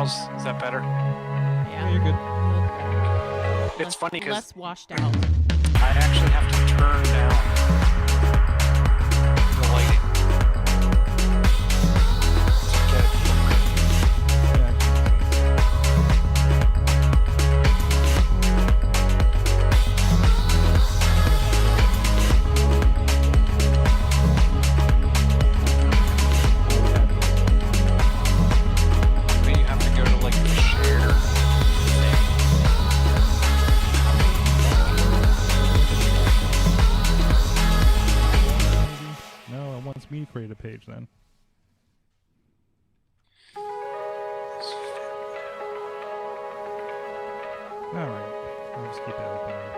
Is that better? Yeah, you're good. It's funny because less washed out. I actually have to turn down the lighting to get it to look good. You have to go to like the share thing. No, it wants me to create a page then. All right, I'll just keep that open there.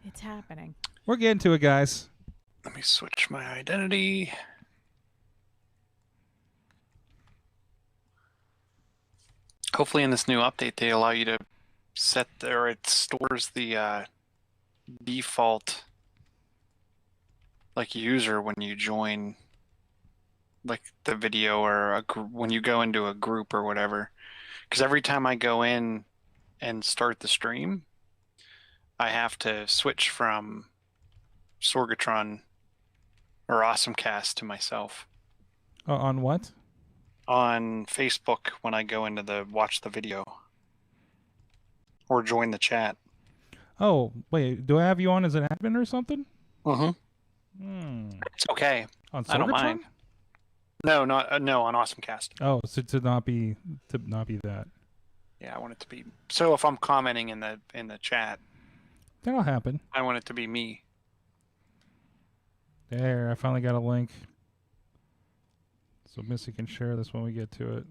It's happening. We're getting to it, guys. Let me switch my identity. Hopefully in this new update they allow you to set or it stores the default like user when you join like the video or when you go into a group or whatever. Because every time I go in and start the stream, I have to switch from Sorgatron or AwesomeCast to myself. On what? On Facebook when I go into the watch the video or join the chat. Oh, wait. Do I have you on as an admin or something? Mm-hmm. It's okay. On I don't mind. No, not no on AwesomeCast. Oh, so to not be that. Yeah, I want it to be. So if I'm commenting in the chat, that'll happen. I want it to be me. There, I finally got a link. So Missy can share this when we get to it.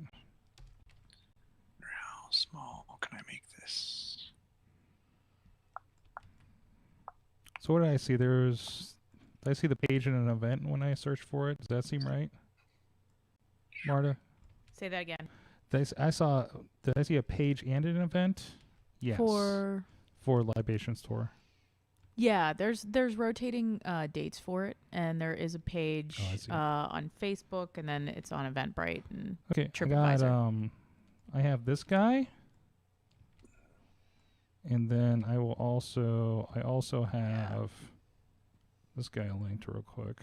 How small can I make this? So what did I see? Did I see the page in an event when I searched for it? Does that seem right? Marta? Say that again. Did I see a page and an event? Yes. For Libations Tour. Yeah, there's rotating dates for it, and there is a page on Facebook, and then it's on Eventbrite and TripAdvisor. I have this guy, and then I also have this guy linked real quick.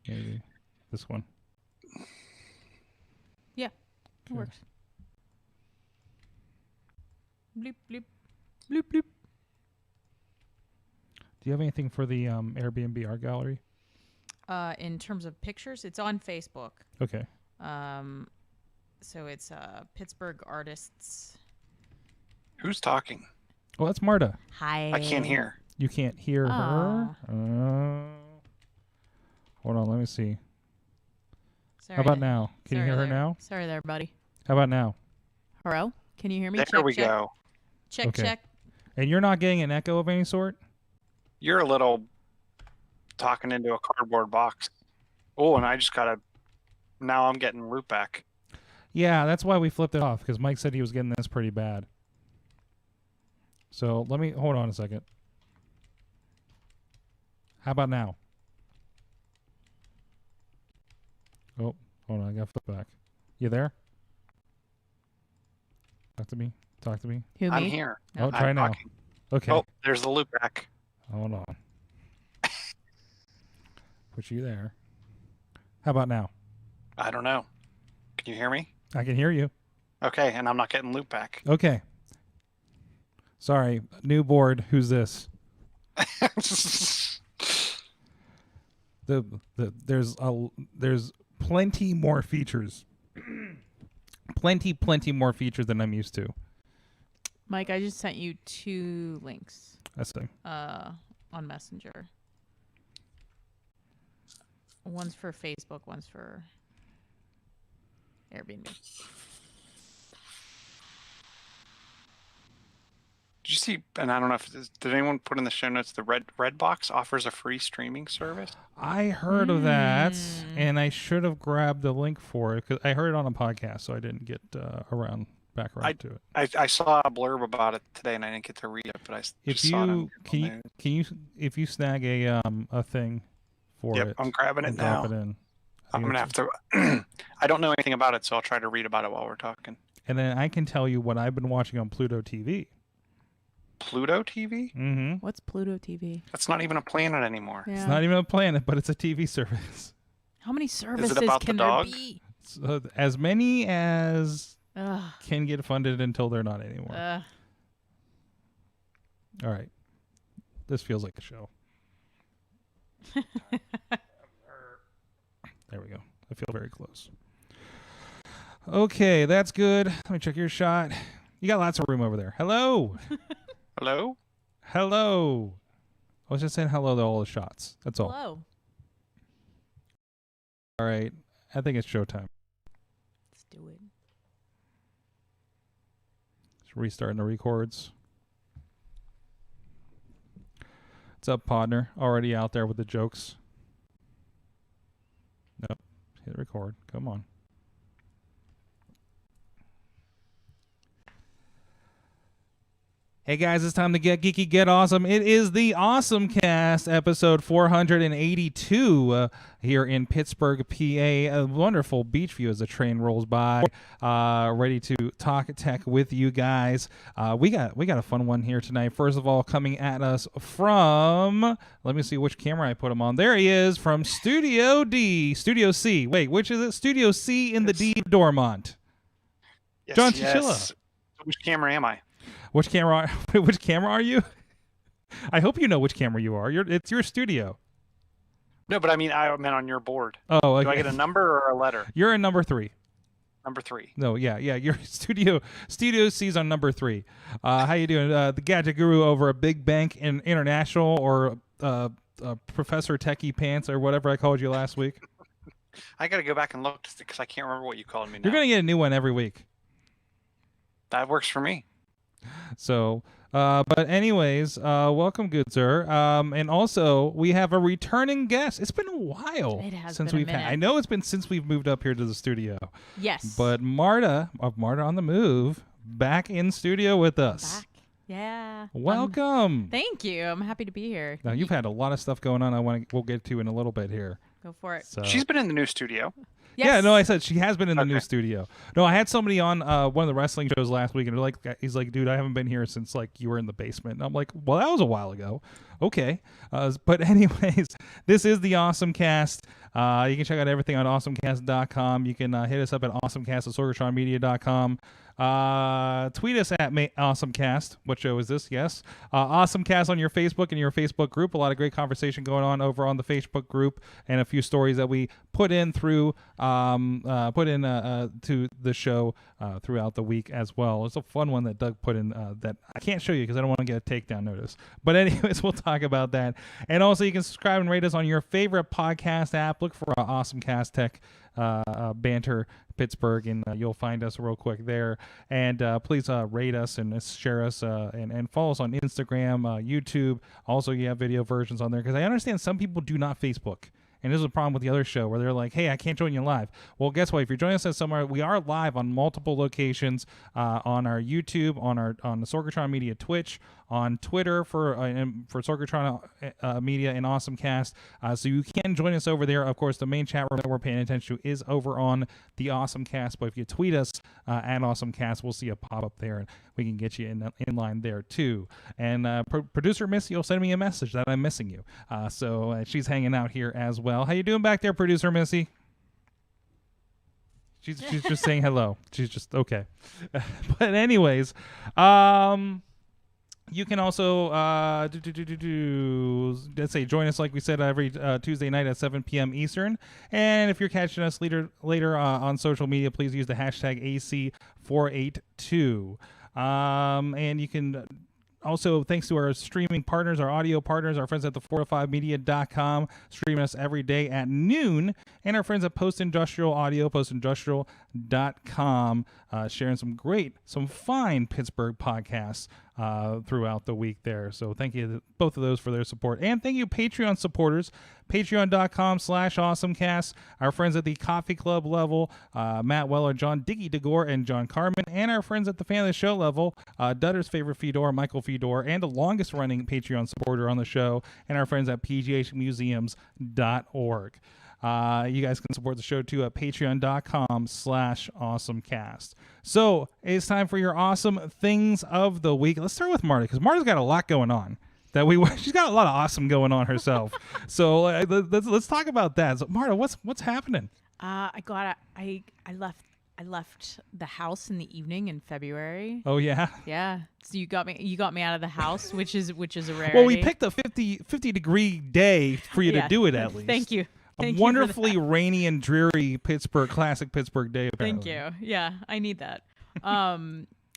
Maybe this one. Yeah, it works. Bleep, bleep. Bloop, bloop. Do you have anything for the Airbnb art gallery? In terms of pictures, it's on Facebook. Okay. So it's Pittsburgh artists. Who's talking? Well, that's Marta. Hi. I can't hear. You can't hear her? Hold on, let me see. Sorry. How about now? Can you hear her now? Sorry there, buddy. How about now? Hello? Can you hear me? There we go. Check, check. And you're not getting an echo of any sort? You're a little talking into a cardboard box. Oh, and I just now I'm getting loopback. Yeah, that's why we flipped it off, because Mike said he was getting this pretty bad. So hold on a second. How about now? Oh, hold on, I gotta flip back. You there? Talk to me. Talk to me. Who, me? I'm here. Oh, try now. Talking. Okay. Oh, there's the loopback. Hold on. Put you there. How about now? I don't know. Can you hear me? I can hear you. Okay, and I'm not getting loopback. Okay. Sorry, new board. Who's this? There's plenty more features. plenty more features than I'm used to. Mike, I just sent you 2 links. That's thing. On on Messenger. One's for Facebook, one's for Airbnb. Did you see, and I don't know if did anyone put in the show notes, the Redbox offers a free streaming service? I heard of that, and I should have grabbed the link for it because I heard it on a podcast, so I didn't get back around to it. I saw a blurb about it today, and I didn't get to read it, but I just saw it on if you snag a thing for it. Yep, I'm grabbing it now. Drop it in. I'm gonna have to. I don't know anything about it, so I'll try to read about it while we're talking. And then I can tell you what I've been watching on Pluto TV. Pluto TV? Mm-hmm. What's Pluto TV? That's not even a planet anymore. Yeah. It's not even a planet, but it's a TV service. How many services can there be? So, as many as can get funded until they're not anymore. All right. This feels like a show. There we go. I feel very close. Okay, that's good. Let me check your shot. You got lots of room over there. Hello. Hello? Hello. I was just saying hello to all the shots. That's all. Hello. All right. I think it's showtime. Let's do it. Just restarting the records. What's up, partner? Already out there with the jokes. Nope. Hit record. Come on. Hey guys, it's time to get geeky, get awesome. It is the AwesomeCast, episode 482 here in Pittsburgh, PA. A wonderful beach view as the train rolls by. Ready to talk tech with you guys. We got a fun one here tonight. First of all, coming at us from, let me see which camera I put him on. There he is from Studio C. Wait, which is it? Studio C in the D of Dormont. Yes, John Chichilla. Which camera am I? Which camera are you? I hope you know which camera you are. It's your studio. No, but I mean on your board. Oh, okay. Do I get a number or a letter? You're in number 3. Number 3. No, yeah. Your studio C's on number 3. How you doing? The gadget guru over at Big Bank International, or Professor Techie Pants, or whatever I called you last week. I got to go back and look because I can't remember what you called me now. You're gonna get a new one every week. That works for me. So, but anyways, welcome, good sir. And also, we have a returning guest. It's been a while since we've had. I know it's been since we've moved up here to the studio. Yes. But Marta of Marta on the Move, back in studio with us. Back. Yeah. Welcome. Thank you. I'm happy to be here. Now you've had a lot of stuff going on. We'll get to in a little bit here. Go for it. So. She's been in the new studio. Yes. Yeah, no, I said she has been in the new studio. No, I had somebody on one of the wrestling shows last week, and he's like, dude, I haven't been here since you were in the basement. And I'm like, well, that was a while ago. Okay. But anyways, this is the AwesomeCast. You can check out everything on awesomecast.com. You can hit us up at awesomecast@sorgatronmedia.com. Tweet us at AwesomeCast. What show is this? Yes. AwesomeCast on your Facebook and your Facebook group. A lot of great conversation going on over on the Facebook group, and a few stories that we put in through to the show throughout the week as well. It's a fun one that Doug put in that I can't show you because I don't want to get a takedown notice. But anyways, we'll talk about that. And also, you can subscribe and rate us on your favorite podcast app. Look for AwesomeCast Tech Banter Pittsburgh, and you'll find us real quick there. And please rate us and share us and follow us on Instagram, YouTube. Also, you have video versions on there, because I understand some people do not Facebook. And this is a problem with the other show where they're like, hey, I can't join you live. Well, guess what? If you're joining us at somewhere, we are live on multiple locations, on our YouTube, on the Sorgatron Media Twitch, on Twitter for Sorgatron Media and AwesomeCast. So you can join us over there. Of course, the main chat room that we're paying attention to is over on the AwesomeCast. But if you tweet us at AwesomeCast, we'll see a pop-up there, and we can get you in line there too. And producer Missy will send me a message that I'm missing you. So she's hanging out here as well. How you doing back there, producer Missy? She's just saying hello. She's just okay. But anyways, you can also let's say join us, like we said, every Tuesday night at 7 p.m. Eastern. And if you're catching us later on social media, please use the hashtag AC482. And you can Also, thanks to our streaming partners, our audio partners, our friends at the405media.com, streaming us every day at noon, and our friends at Post Industrial Audio, postindustrial.com, sharing some fine Pittsburgh podcasts throughout the week there. So thank you to both of those for their support. And thank you, Patreon supporters, patreon.com/awesomecast, our friends at the Coffee Club level, Matt Weller, John Diggy DeGore, and John Carmen, and our friends at the Fan of the Show level, Dutter's favorite Fedor, Michael Fedor, and the longest running Patreon supporter on the show, and our friends at pghmuseums.org. You guys can support the show too at patreon.com/awesomecast. So it's time for your awesome things of the week. Let's start with Marta, because Marta's got a lot going on. She's got a lot of awesome going on herself. So let's talk about that. So Marta, what's happening? I left the house in the evening in February. Oh yeah. Yeah. So you got me out of the house, which is a rarity. Well, we picked a 50 degree day for you to do it at least. Thank you. A wonderfully rainy and dreary classic Pittsburgh day. Apparently. Thank you. Yeah, I need that.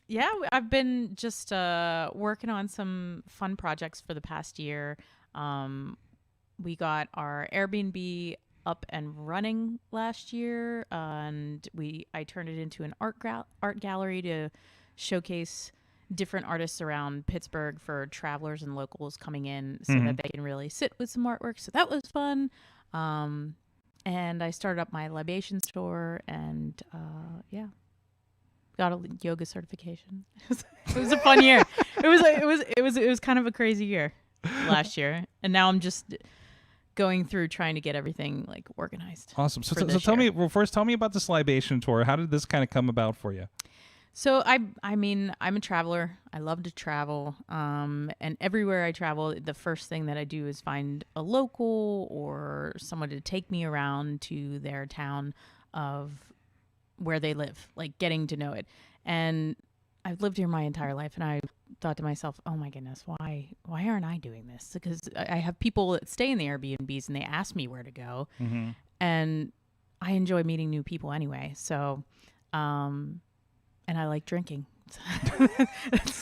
Yeah, I've been just working on some fun projects for the past year. We got our Airbnb up and running last year, and I turned it into an art gallery to showcase different artists around Pittsburgh for travelers and locals coming in, so that they can really sit with some artwork. So that was fun. And I started up my libation store, and got a yoga certification. It was a fun year. It was kind of a crazy year last year, and now I'm just going through trying to get everything like organized. Awesome. So tell me about this libation tour. How did this kind of come about for you? So I mean, I'm a traveler. I love to travel. And everywhere I travel, the first thing that I do is find a local or someone to take me around to their town of where they live, like getting to know it. And I've lived here my entire life, and I thought to myself, oh my goodness, why aren't I doing this? Because I have people that stay in the Airbnbs and they ask me where to go. And I enjoy meeting new people anyway. So, and I like drinking. So,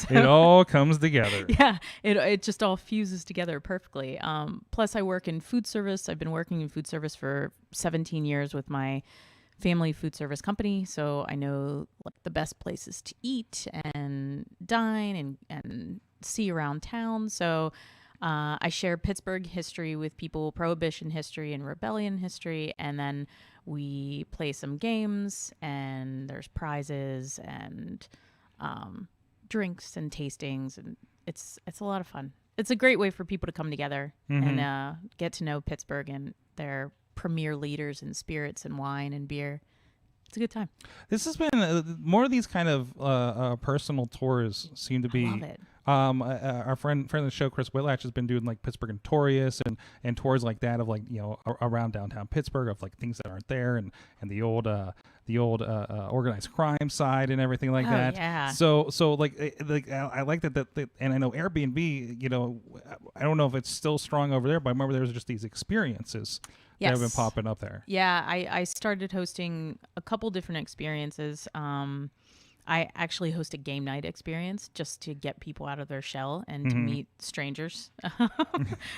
it all comes together. Yeah, it just all fuses together perfectly. Plus, I work in food service. I've been working in food service for 17 years with my family food service company, so I know like the best places to eat and dine and see around town. So I share Pittsburgh history with people, Prohibition history and Rebellion history, and then we play some games, and there's prizes and drinks and tastings, and it's a lot of fun. It's a great way for people to come together and get to know Pittsburgh and their premier leaders in spirits and wine and beer. It's a good time. This has been more of these kind of personal tours seem to be. I love it. Our friend of the show, Chris Whitlatch, has been doing like Pittsburgh Notorious and tours like that of like, you know, around downtown Pittsburgh of like things that aren't there and the old organized crime side and everything like that. Yeah. So like I like that and I know Airbnb, you know, I don't know if it's still strong over there, but I remember there was just these experiences that have been popping up there. Yeah, I started hosting a couple different experiences. I actually host a game night experience just to get people out of their shell and to meet strangers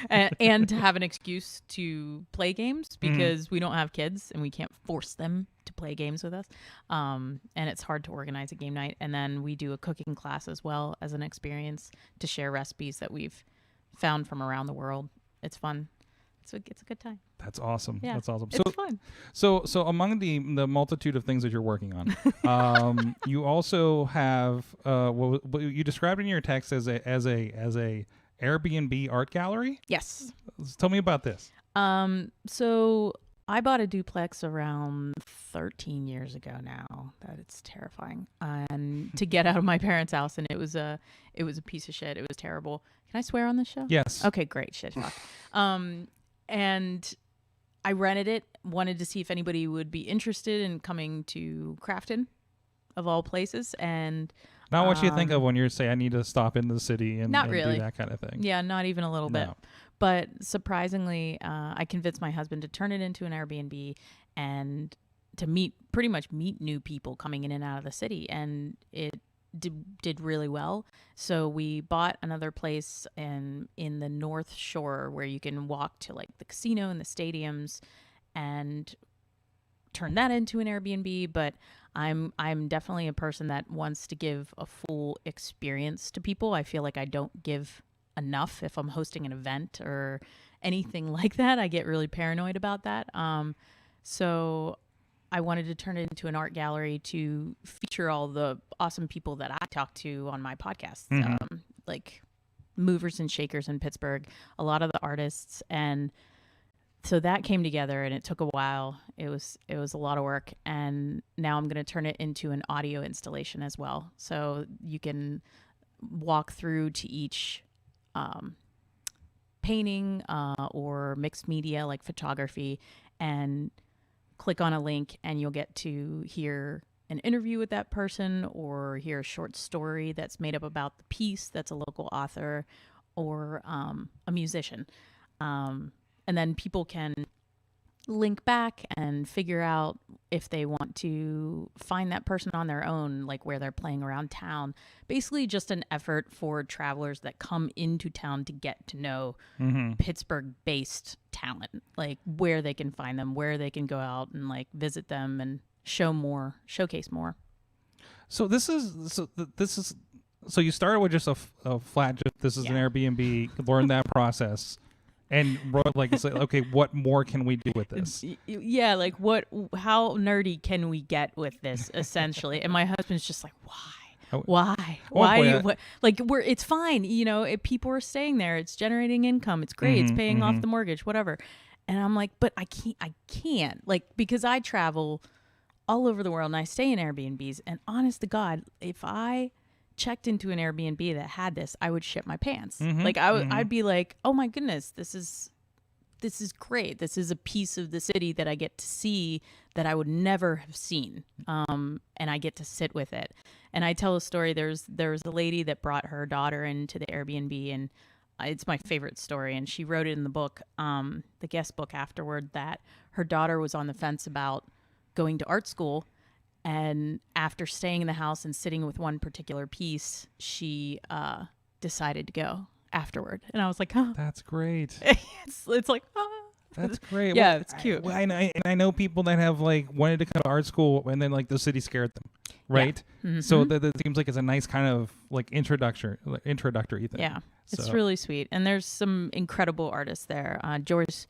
and to have an excuse to play games because we don't have kids and we can't force them to play games with us. And it's hard to organize a game night. And then we do a cooking class as well as an experience to share recipes that we've found from around the world. It's fun. So it's a good time. That's awesome. Yeah, that's awesome. It's fun. So among the multitude of things that you're working on, you also have what you described in your text as a Airbnb art gallery. Yes. Tell me about this. So I bought a duplex around 13 years ago now. That it's terrifying. And to get out of my parents' house, and it was a piece of shit. It was terrible. Can I swear on this show? Yes. Okay, great. Shit. And I rented it, wanted to see if anybody would be interested in coming to Crafton, of all places. And not what you think of when you say, I need to stop into the city and really do that kind of thing. Yeah, not even a little bit. But surprisingly, I convinced my husband to turn it into an Airbnb and to pretty much meet new people coming in and out of the city. And did really well. So we bought another place in the North Shore where you can walk to like the casino and the stadiums, and turn that into an Airbnb. But I'm definitely a person that wants to give a full experience to people. I feel like I don't give enough if I'm hosting an event or anything like that. I get really paranoid about that. So I wanted to turn it into an art gallery to feature all the awesome people that I talk to on my podcast, like movers and shakers in Pittsburgh, a lot of the artists. And so that came together, and it took a while. It was a lot of work, and now I'm going to turn it into an audio installation as well. So you can walk through to each painting or mixed media like photography, and click on a link, and you'll get to hear an interview with that person, or hear a short story that's made up about the piece that's a local author or a musician. And then people can link back and figure out if they want to find that person on their own, like where they're playing around town. Basically just an effort for travelers that come into town to get to know Pittsburgh-based talent, like where they can find them, where they can go out and like visit them and showcase more. So so you started with just a flat, this is an Airbnb, learn that process. And like, it's like, okay, what more can we do with this? Yeah, like how nerdy can we get with this, essentially? And my husband's just like, why? It's fine, if people are staying there, it's generating income, it's great, it's paying off the mortgage, whatever. And I'm like, but I can't, like, because I travel all over the world and I stay in Airbnbs, and honest to God, if I checked into an Airbnb that had this, I would shit my pants. Like I'd be like, oh my goodness, this is great. This is a piece of the city that I get to see that I would never have seen. And I get to sit with it. And I tell a story. There was a lady that brought her daughter into the Airbnb, and it's my favorite story. And she wrote it in the book, the guest book afterward, that her daughter was on the fence about going to art school. And after staying in the house and sitting with one particular piece, she decided to go afterward. And I was like, oh. That's great. it's like, oh. That's great. Yeah, it's cute. I know people that have like wanted to come to art school, and then like the city scared them, right? Yeah. So that seems like it's a nice kind of like introductory thing. Yeah, it's really sweet. And there's some incredible artists there. Joyce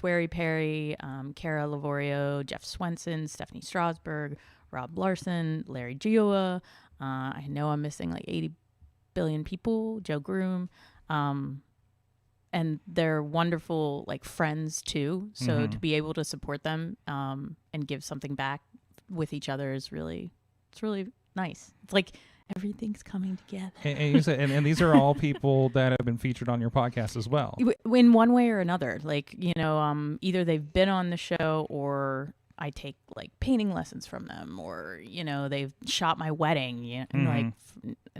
Wary Perry, Kara Livorio, Jeff Swenson, Stephanie Strasberg, Rob Larson, Larry Gioa. I know I'm missing like 80 billion people, Joe Groom. And they're wonderful like friends too. So to be able to support them and give something back with each other is really nice. It's like everything's coming together. And you said, and these are all people that have been featured on your podcast as well. In one way or another, like, either they've been on the show, or I take like painting lessons from them, or, they've shot my wedding,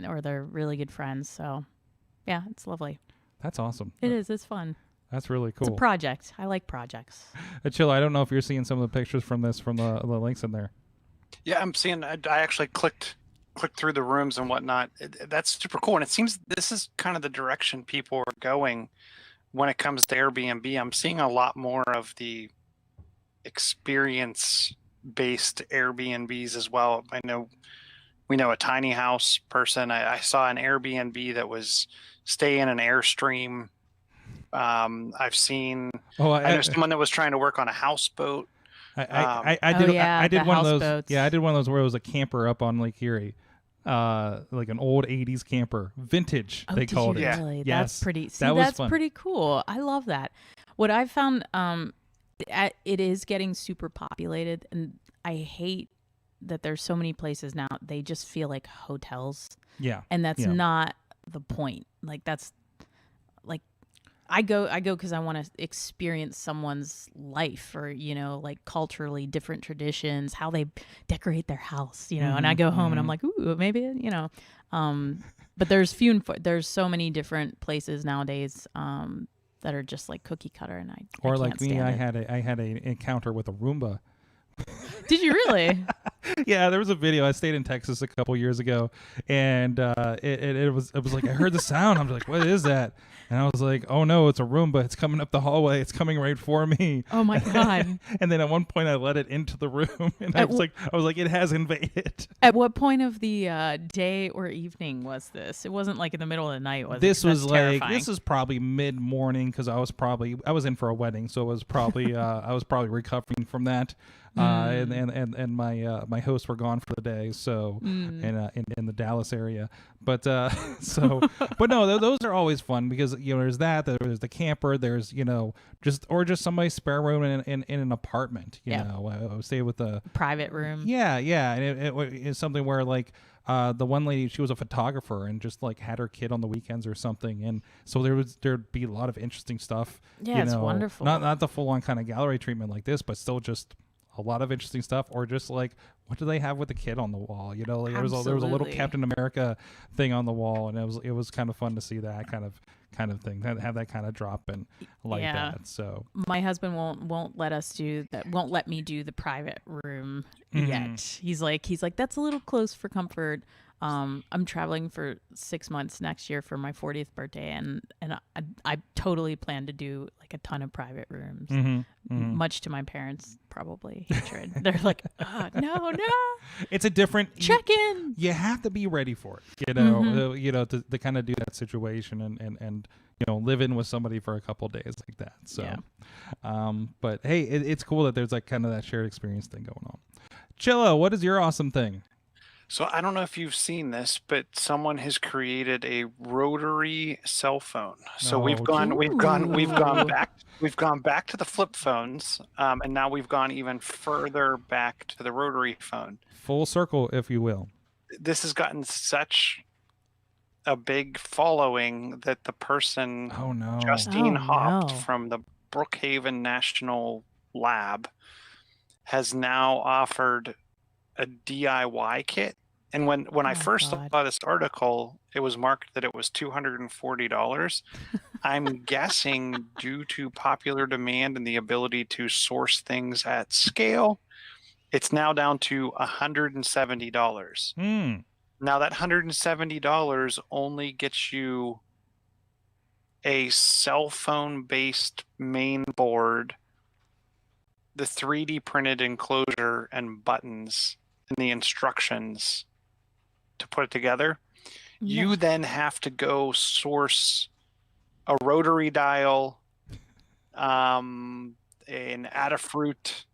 or they're really good friends. So yeah, it's lovely. That's awesome. It is. It's fun. That's really cool. It's a project. I like projects. Chill, I don't know if you're seeing some of the pictures from the links in there. Yeah, I'm seeing. I actually clicked through the rooms and whatnot. That's super cool. And it seems this is kind of the direction people are going when it comes to Airbnb. I'm seeing a lot more of the experience-based Airbnbs as well. We know a tiny house person. I saw an Airbnb that was stay in an Airstream. I've seen. I know someone that was trying to work on a houseboat. I did one of those. Boats. Yeah, I did one of those where it was a camper up on Lake Erie, like an old '80s camper, vintage. They called it. Really? Yeah. That's pretty. That's pretty cool. I love that. What I've found, it is getting super populated, and I hate that there's so many places now. They just feel like hotels. Yeah, and that's not the point. Like that's like. I go because I want to experience someone's life, or, like culturally different traditions, how they decorate their house, and I go home and I'm like, ooh, maybe, but there's so many different places nowadays that are just like cookie cutter, and I like me, I had an encounter with a Roomba. Did you really? Yeah, there was a video. I stayed in Texas a couple years ago, and it was like I heard the sound. I'm like, what is that? And I was like, oh no, it's a Roomba. It's coming up the hallway. It's coming right for me. Oh my God. And then at one point I let it into the room, and I was like, it has invaded. At what point of the day or evening was this? It wasn't like in the middle of the night, was it? This 'Cause was that's like terrifying. this is probably mid morning because I was in for a wedding, so it was probably I was probably recovering from that. And my hosts were gone for the day, so in the Dallas area. But but no, those are always fun because there's there's the camper, there's just somebody's spare room in an apartment. I stay with a private room. Yeah, and it's something where like. The one lady, she was a photographer and just like had her kid on the weekends or something, and so there'd be a lot of interesting stuff. Yeah, it's wonderful. Not the full on kind of gallery treatment like this, but still just a lot of interesting stuff. Or just like, what do they have with the kid on the wall? Like there was a little Captain America thing on the wall, and it was kind of fun to see that kind of thing, have that kind of drop in like that. So my husband won't let us do that. Won't let me do the private room yet. He's like that's a little close for comfort. I'm traveling for 6 months next year for my 40th birthday, and I totally plan to do like a ton of private rooms, much to my parents' probably hatred. They're like, no, it's a different check in. You have to be ready for it, to kind of do that situation and live in with somebody for a couple days like that. So, but hey, it's cool that there's like kind of that shared experience thing going on. Chilla, what is your awesome thing? So I don't know if you've seen this, but someone has created a rotary cell phone. So we've gone back to the flip phones, and now we've gone even further back to the rotary phone. Full circle, if you will. This has gotten such a big following that the person, Justine Haupt from the Brookhaven National Lab, has now offered a DIY kit. And when I first saw this article, it was marked that it was $240. I'm guessing due to popular demand and the ability to source things at scale, it's now down to $170. Now that $170 only gets you a cell phone based main board, the 3D printed enclosure and buttons, and the instructions to put it together. You then have to go source a rotary dial, an Adafruit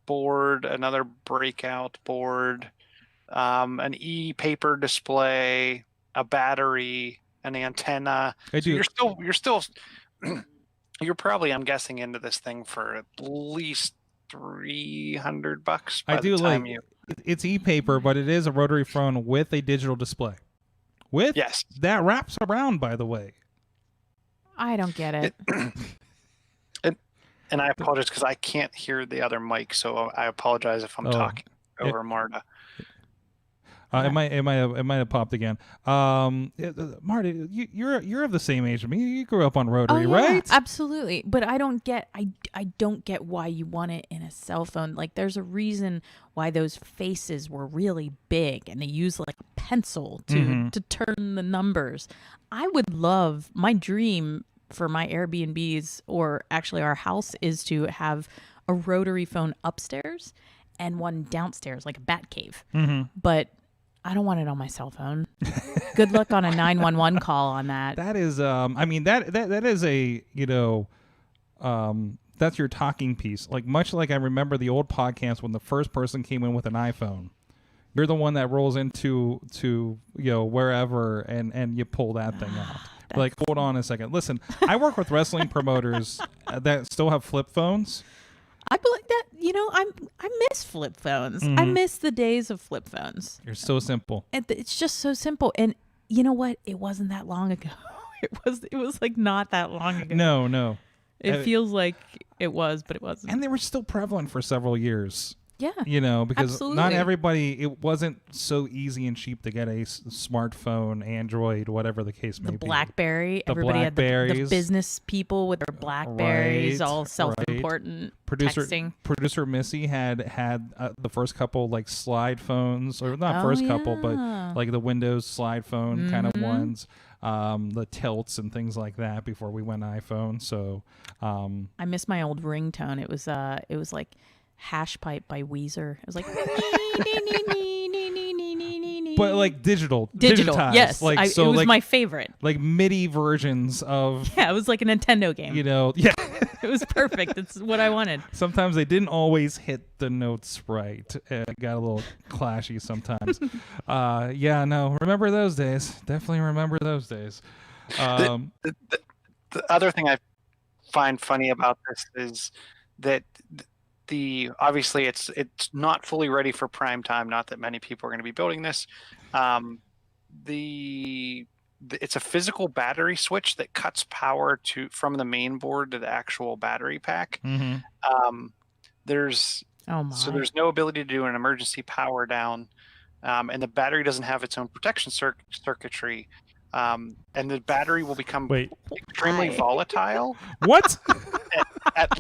board, another breakout board, an e-paper display, a battery, an antenna. You're probably, I'm guessing, into this thing for at least $300. I do like it's e-paper, but it is a rotary phone with a digital display. Yes, that wraps around. By the way, I don't get it. And I apologize because I can't hear the other mic, so I apologize if I'm talking over Marta. It might have popped again. Marta, you're of the same age as me. You grew up on rotary, right? Absolutely. But I don't get why you want it in a cell phone. Like, there's a reason why those faces were really big, and they use like a pencil to turn the numbers. I would love, my dream for my Airbnbs, or actually our house, is to have a rotary phone upstairs and one downstairs, like a bat cave. But I don't want it on my cell phone. Good luck on a 911 call on that. That is, that is a, that's your talking piece. Like, much like I remember the old podcast when the first person came in with an iPhone. You're the one that rolls into wherever and you pull that thing out. Like, hold on a second. Listen, I work with wrestling promoters that still have flip phones. I believe that, I miss flip phones. I miss the days of flip phones. You're so simple. And it's just so simple. And you know what? It wasn't that long ago. It was like not that long ago. No. It feels like it was, but it wasn't. And they were still prevalent for several years. Yeah. Because absolutely. not everybody, it wasn't so easy and cheap to get a smartphone, Android, whatever the case may The be. BlackBerry. The Everybody had the Blackberries. business people with their Blackberries, Right, all self-important texting. Producer Missy had the first couple like slide phones, or not first couple, but like the Windows slide phone kind of ones, the tilts and things like that before we went iPhone. So I miss my old ringtone. It was like Hash Pipe by Weezer. It was like but like digital. digitized. Yes, like it was like, my favorite. like MIDI versions of Yeah, it was like a Nintendo game. Yeah. It was perfect. It's what I wanted. Sometimes they didn't always hit the notes right. It got a little clashy sometimes. Yeah, no. Remember those days. Definitely remember those days. The other thing I find funny about this is that obviously it's not fully ready for prime time. Not that many people are going to be building this. It's a physical battery switch that cuts power from the main board to the actual battery pack. Mm-hmm. There's no ability to do an emergency power down, and the battery doesn't have its own protection circuitry. And the battery will become extremely volatile. What? at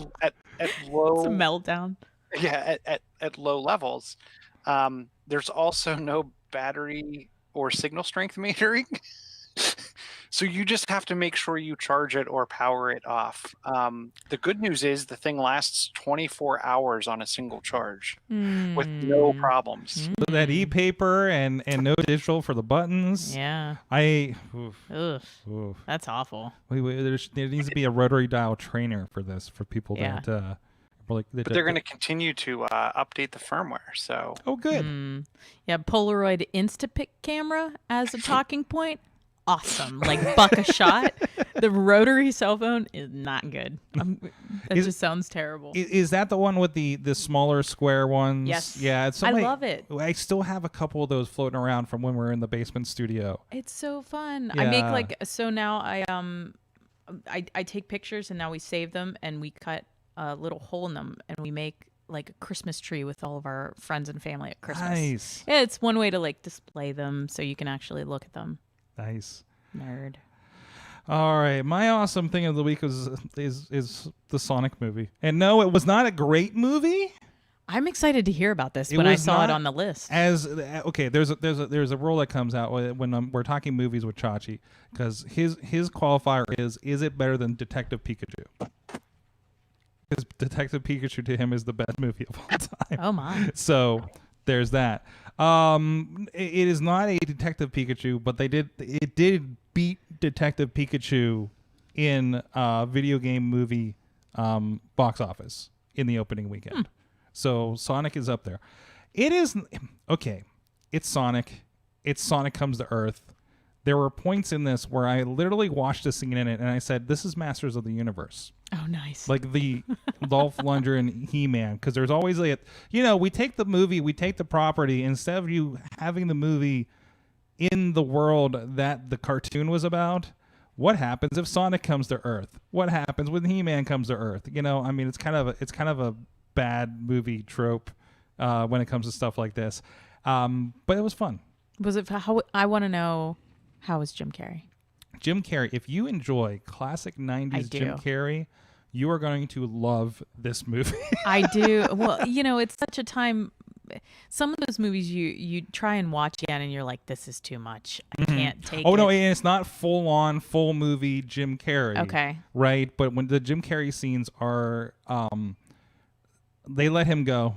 low. It's a meltdown. Yeah, at low levels. There's also no battery or signal strength metering. So you just have to make sure you charge it or power it off. The good news is the thing lasts 24 hours on a single charge with no problems. That e-paper and no digital for the buttons. Yeah. Oof. That's awful. There needs to be a rotary dial trainer for this, for people that but they're going to continue to update the firmware. So good. Yeah, Polaroid Instapic camera as a talking point. Awesome, like buck a shot. The rotary cell phone is not good. That just sounds terrible. Is that the one with the smaller square ones? Yes. Yeah, I love it. I still have a couple of those floating around from when we were in the basement studio. It's so fun. Yeah. I make now I take pictures and now we save them and we cut a little hole in them and we make like a Christmas tree with all of our friends and family at Christmas. Nice. Yeah, it's one way to like display them so you can actually look at them. Nice. Nerd. All right, my awesome thing of the week is the Sonic movie. And no, it was not a great movie. I'm excited to hear about this when I saw it on the list. There's a rule that comes out when we're talking movies with Chachi, because his qualifier is it better than Detective Pikachu? Because Detective Pikachu to him is the best movie of all time. Oh my! So there's that. It is not a Detective Pikachu, but it did beat Detective Pikachu in video game movie box office in the opening weekend. So Sonic is up there. It is okay. It's Sonic. It's Sonic Comes to Earth. There were points in this where I literally watched a scene in it and I said, "This is Masters of the Universe." Oh, nice. Like the Dolph Lundgren and He-Man, because there's always we take the movie, we take the property, instead of you having the movie in the world that the cartoon was about. What happens if Sonic comes to Earth? What happens when He-Man comes to Earth? It's kind of a bad movie trope when it comes to stuff like this. But it was fun. Was it? I want to know, how was Jim Carrey? Jim Carrey, if you enjoy classic 90s Jim Carrey, you are going to love this movie. I do. Well, it's such a time. Some of those movies you try and watch again and you're like, this is too much. I can't take it. Oh, no, and it's not full movie Jim Carrey. Okay. Right? But when the Jim Carrey scenes are, they let him go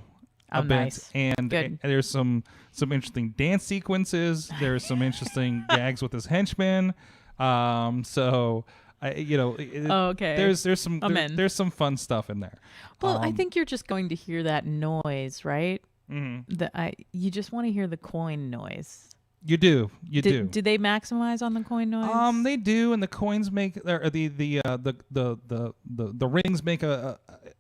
a bit. Nice. And there's some interesting dance sequences. There's some interesting gags with his henchmen. okay. There's some fun stuff in there. Well, I think you're just going to hear that noise, right? Mm-hmm. You just want to hear the coin noise. You do. Do they maximize on the coin noise? They do, and the coins make the rings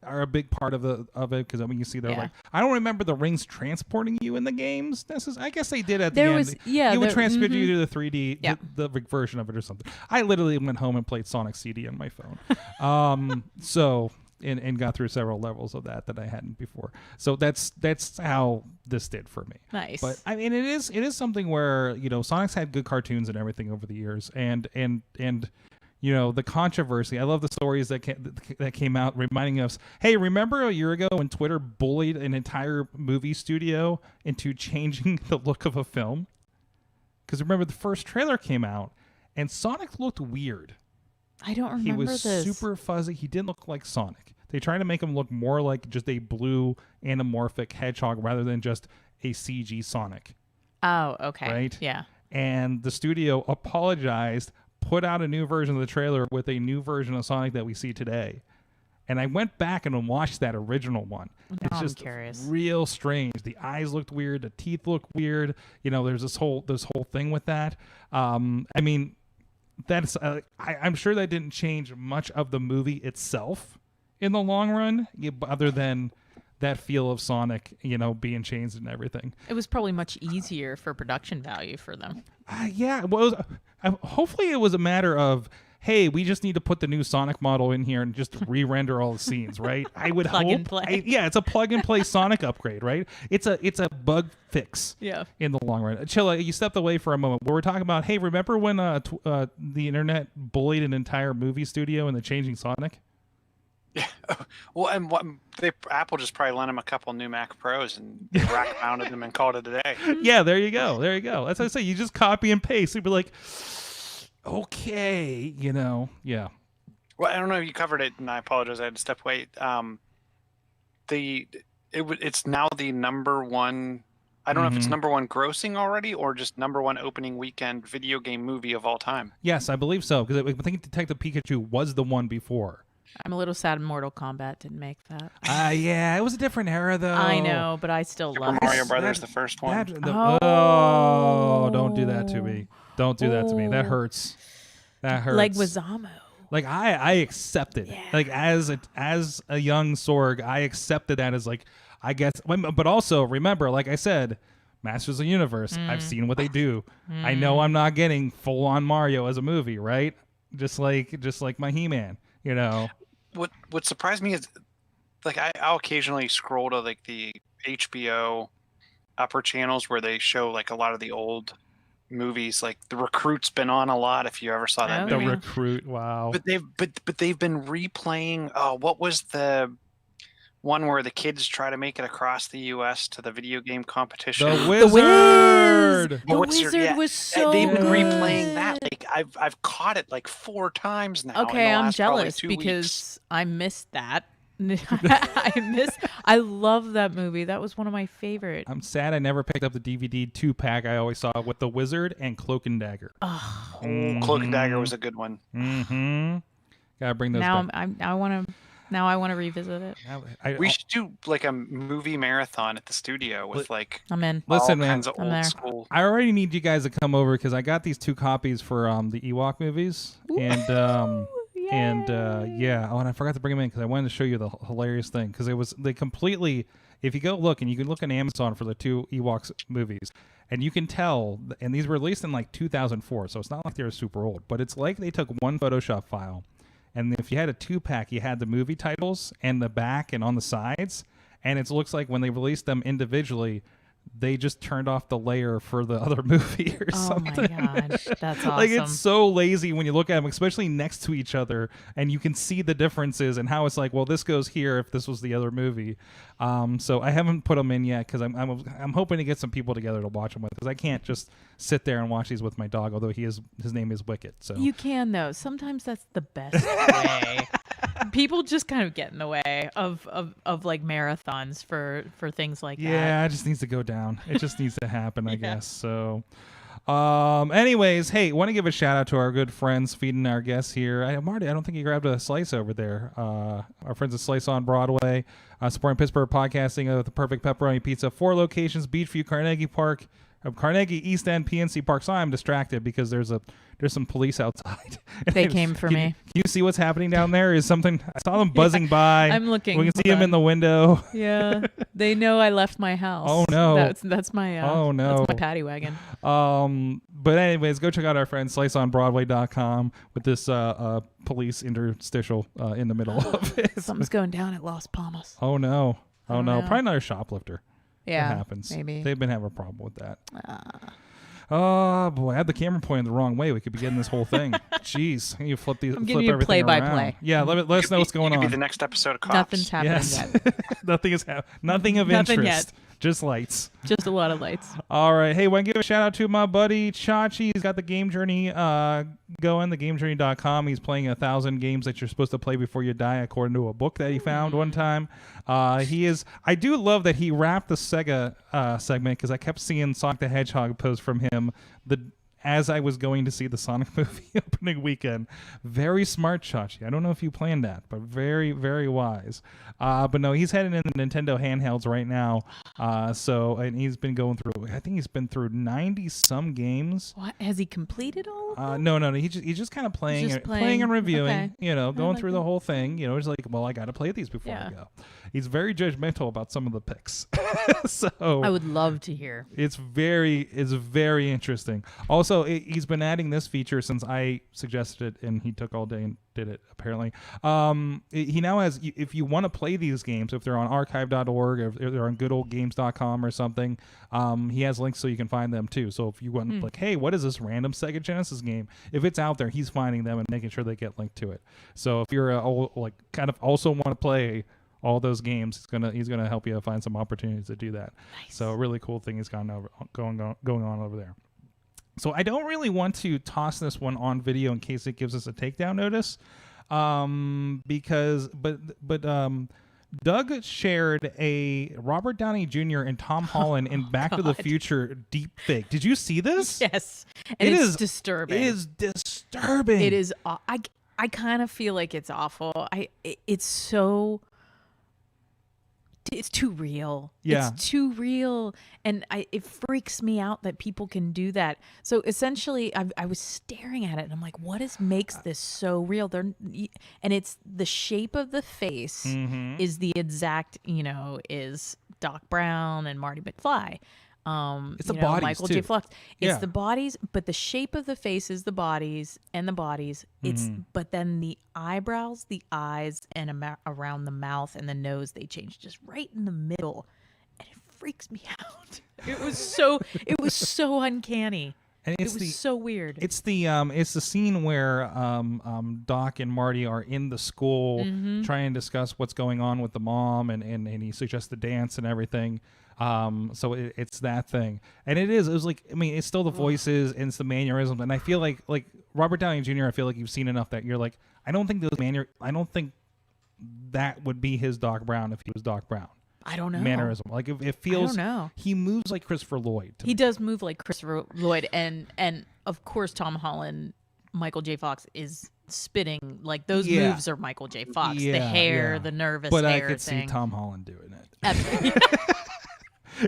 are a big part of it, because you see they're like, I don't remember the rings transporting you in the games. I guess they did at the end. It would transport you to the 3D the version of it or something. I literally went home and played Sonic CD on my phone. So and got through several levels of that I hadn't before. So that's how this did for me. Nice. But I mean, it is something where, you know, Sonic's had good cartoons and everything over the years, and you know, the controversy. I love the stories that came out reminding us, hey, remember a year ago when Twitter bullied an entire movie studio into changing the look of a film? Because remember, the first trailer came out and Sonic looked weird. I don't remember He was this. super fuzzy. He didn't look like Sonic. They tried to make him look more like just a blue anamorphic hedgehog rather than just a CG Sonic. Oh, okay. Right? Yeah. And the studio apologized, put out a new version of the trailer with a new version of Sonic that we see today. And I went back and watched that original one. Now It's I'm just curious. real strange. The eyes looked weird. The teeth looked weird. You know, there's this whole thing with that. I mean, that's I'm sure that didn't change much of the movie itself in the long run, other than that feel of Sonic, you know, being changed and everything. It was probably much easier for production value for them. Yeah, well, hopefully it was a matter of, hey, we just need to put the new Sonic model in here and just re-render all the scenes, right? I would Plug hope. and play. Yeah, it's a plug and play Sonic upgrade, right? It's a bug fix. Yeah. In the long run. Chilla, you stepped away for a moment. We're talking about, hey, remember when the internet bullied an entire movie studio into changing Sonic? Yeah. Well, and Apple just probably lent him a couple new Mac Pros and rack mounted them and called it a day. Yeah, there you go. There you go. That's what I say. You just copy and paste. You'd be like, okay, you know, yeah. Well, I don't know if you covered it, and I apologize. I had to step away. It's now the number one. I don't know if it's number one grossing already or just number one opening weekend video game movie of all time. Yes, I believe so, because I think Detective Pikachu was the one before. I'm a little sad Mortal Kombat didn't make that. Yeah, it was a different era, though. I know, but I still Super love Mario it. Brothers, the first one. Oh, don't do that to me. Don't do that to me. That hurts. That hurts. Leguizamo. Like I accepted, Yeah. like as a young Sorg, I accepted that as like, I guess, but also remember, like I said, Masters of the Universe. I've seen what they do. I know I'm not getting full on Mario as a movie, right? Just like my He-Man, you know. What surprised me is, like, I'll occasionally scroll to like the HBO upper channels where they show like a lot of the old movies. Like The Recruit's been on a lot. If you ever saw that Oh, movie. The yeah. Recruit, wow. But they've been replaying. What was the one where the kids try to make it across the U.S. to the video game competition? The Wizard. The Wizard, Wizard yeah. was so They've been good. replaying that. Like I've caught it like 4 times now. in Okay, the I'm last probably jealous 2 because weeks. I missed that. I love that movie. That was one of my favorite. I'm sad I never picked up the DVD 2-pack I always saw with The Wizard and Cloak and Dagger. Oh, Cloak and Dagger was a good one. Mm-hmm. Gotta bring those now back. I want to revisit it. We should do like a movie marathon at the studio with like I'm in. Listen, all man, kinds of I'm old there. school. I already need you guys to come over because I got these 2 copies for the Ewok movies, and yeah. Oh, and I forgot to bring them in because I wanted to show you the hilarious thing because they completely. If you go look, and you can look on Amazon for the 2 Ewoks movies, and you can tell, and these were released in like 2004, so it's not like they were super old, but it's like they took one Photoshop file, and if you had a 2-pack, you had the movie titles and the back and on the sides, and it looks like when they released them individually, they just turned off the layer for the other movie or Oh something. my gosh, that's awesome. Like, it's so lazy when you look at them, especially next to each other, and you can see the differences and how it's like, well, this goes here if this was the other movie. So I haven't put them in yet because I'm hoping to get some people together to watch them with, because I can't just sit there and watch these with my dog, although his name is Wicket. So You can though. Sometimes that's the best way. People just kind of get in the way of like marathons for things like that. yeah, it just needs to go down. It just needs to happen, I guess. So anyways, hey, want to give a shout out to our good friends feeding our guests here. Marty, I don't think you grabbed a slice over there. Our friends at Slice on Broadway, supporting Pittsburgh podcasting, the perfect pepperoni pizza, 4 locations: Beachview, Carnegie Park, Carnegie, East End, PNC Park. So I'm distracted because there's some police outside. They came for me. Can you see what's happening down there? Is something I saw them buzzing by. I'm looking. We can see them in the window. Yeah, they know I left my house. Oh no, that's my. Oh no, that's my paddy wagon. But anyways, go check out our friend SliceOnBroadway.com with this police interstitial in the middle of it. Something's going down at Las Palmas. Oh no. Oh no, know. probably another shoplifter. Yeah, that happens. Maybe they've been having a problem with that. Oh boy, I had the camera pointed the wrong way. We could be getting this whole thing. Jeez, you flip these. I'm flip giving you everything play by around. play. Yeah, let us know what's going on. Could be the next episode of Cops. Nothing's happening yet. Nothing is happening. Nothing of Nothing interest. yet. Just lights. Just a lot of lights. All right. Hey, want to give a shout out to my buddy Chachi. He's got the Game Journey going, thegamejourney.com. He's playing 1,000 games that you're supposed to play before you die, according to a book that he found one time. I do love that he wrapped the Sega segment because I kept seeing Sonic the Hedgehog posts from him as I was going to see the Sonic movie opening weekend. Very smart, Chachi. I don't know if you planned that, but very, very wise. But no, he's heading in the Nintendo handhelds right now. And he's been going through, I think he's been through 90-some games. What? Has he completed all of them? No. He's just kind of playing and reviewing, okay. Going through the whole thing. He's like, well, I got to play these before I go. He's very judgmental about some of the picks. So I would love to hear. It's very interesting. Also, he's been adding this feature since I suggested it, and he took all day and did it, apparently. He now has, if you want to play these games, if they're on archive.org or if they're on goodoldgames.com or something, he has links so you can find them too. So if you want, like, hey, what is this random Sega Genesis game? If it's out there, he's finding them and making sure they get linked to it. So if you're kind of also want to play all those games, he's gonna help you find some opportunities to do that. Nice. So a really cool thing is going on over there. So I don't really want to toss this one on video in case it gives us a takedown notice, because Doug shared a Robert Downey Jr. and Tom Holland in Back to the Future deep fake. Did you see this? Yes, and it's disturbing. It is disturbing. It is. I kind of feel like it's awful. It's too real. Yeah. It's too real. And it freaks me out that people can do that. So essentially, I was staring at it and I'm like, what makes this so real? And it's the shape of the face is the exact, is Doc Brown and Marty McFly. It's the bodies Michael too. J. Fox. It's Yeah. the bodies, but the shape of the face is the bodies and the bodies. But then the eyebrows, the eyes, and around the mouth and the nose, they change just right in the middle, and it freaks me out. It was so uncanny. And It was so weird. It's the scene where Doc and Marty are in the school trying to discuss what's going on with the mom, and he suggests the dance and everything. So it's that thing, and it was like, I mean, it's still the voices and it's the mannerisms, and I feel like Robert Downey Jr. I feel like you've seen enough that you're like, I don't think that would be his Doc Brown if he was Doc Brown. I don't know. Mannerism, like it feels. I don't know. He moves like Christopher Lloyd. He does move like Christopher Lloyd, and of course Tom Holland, Michael J. Fox is spitting like those moves are Michael J. Fox. The hair, the nervous but hair I could thing. see Tom Holland doing it. Absolutely.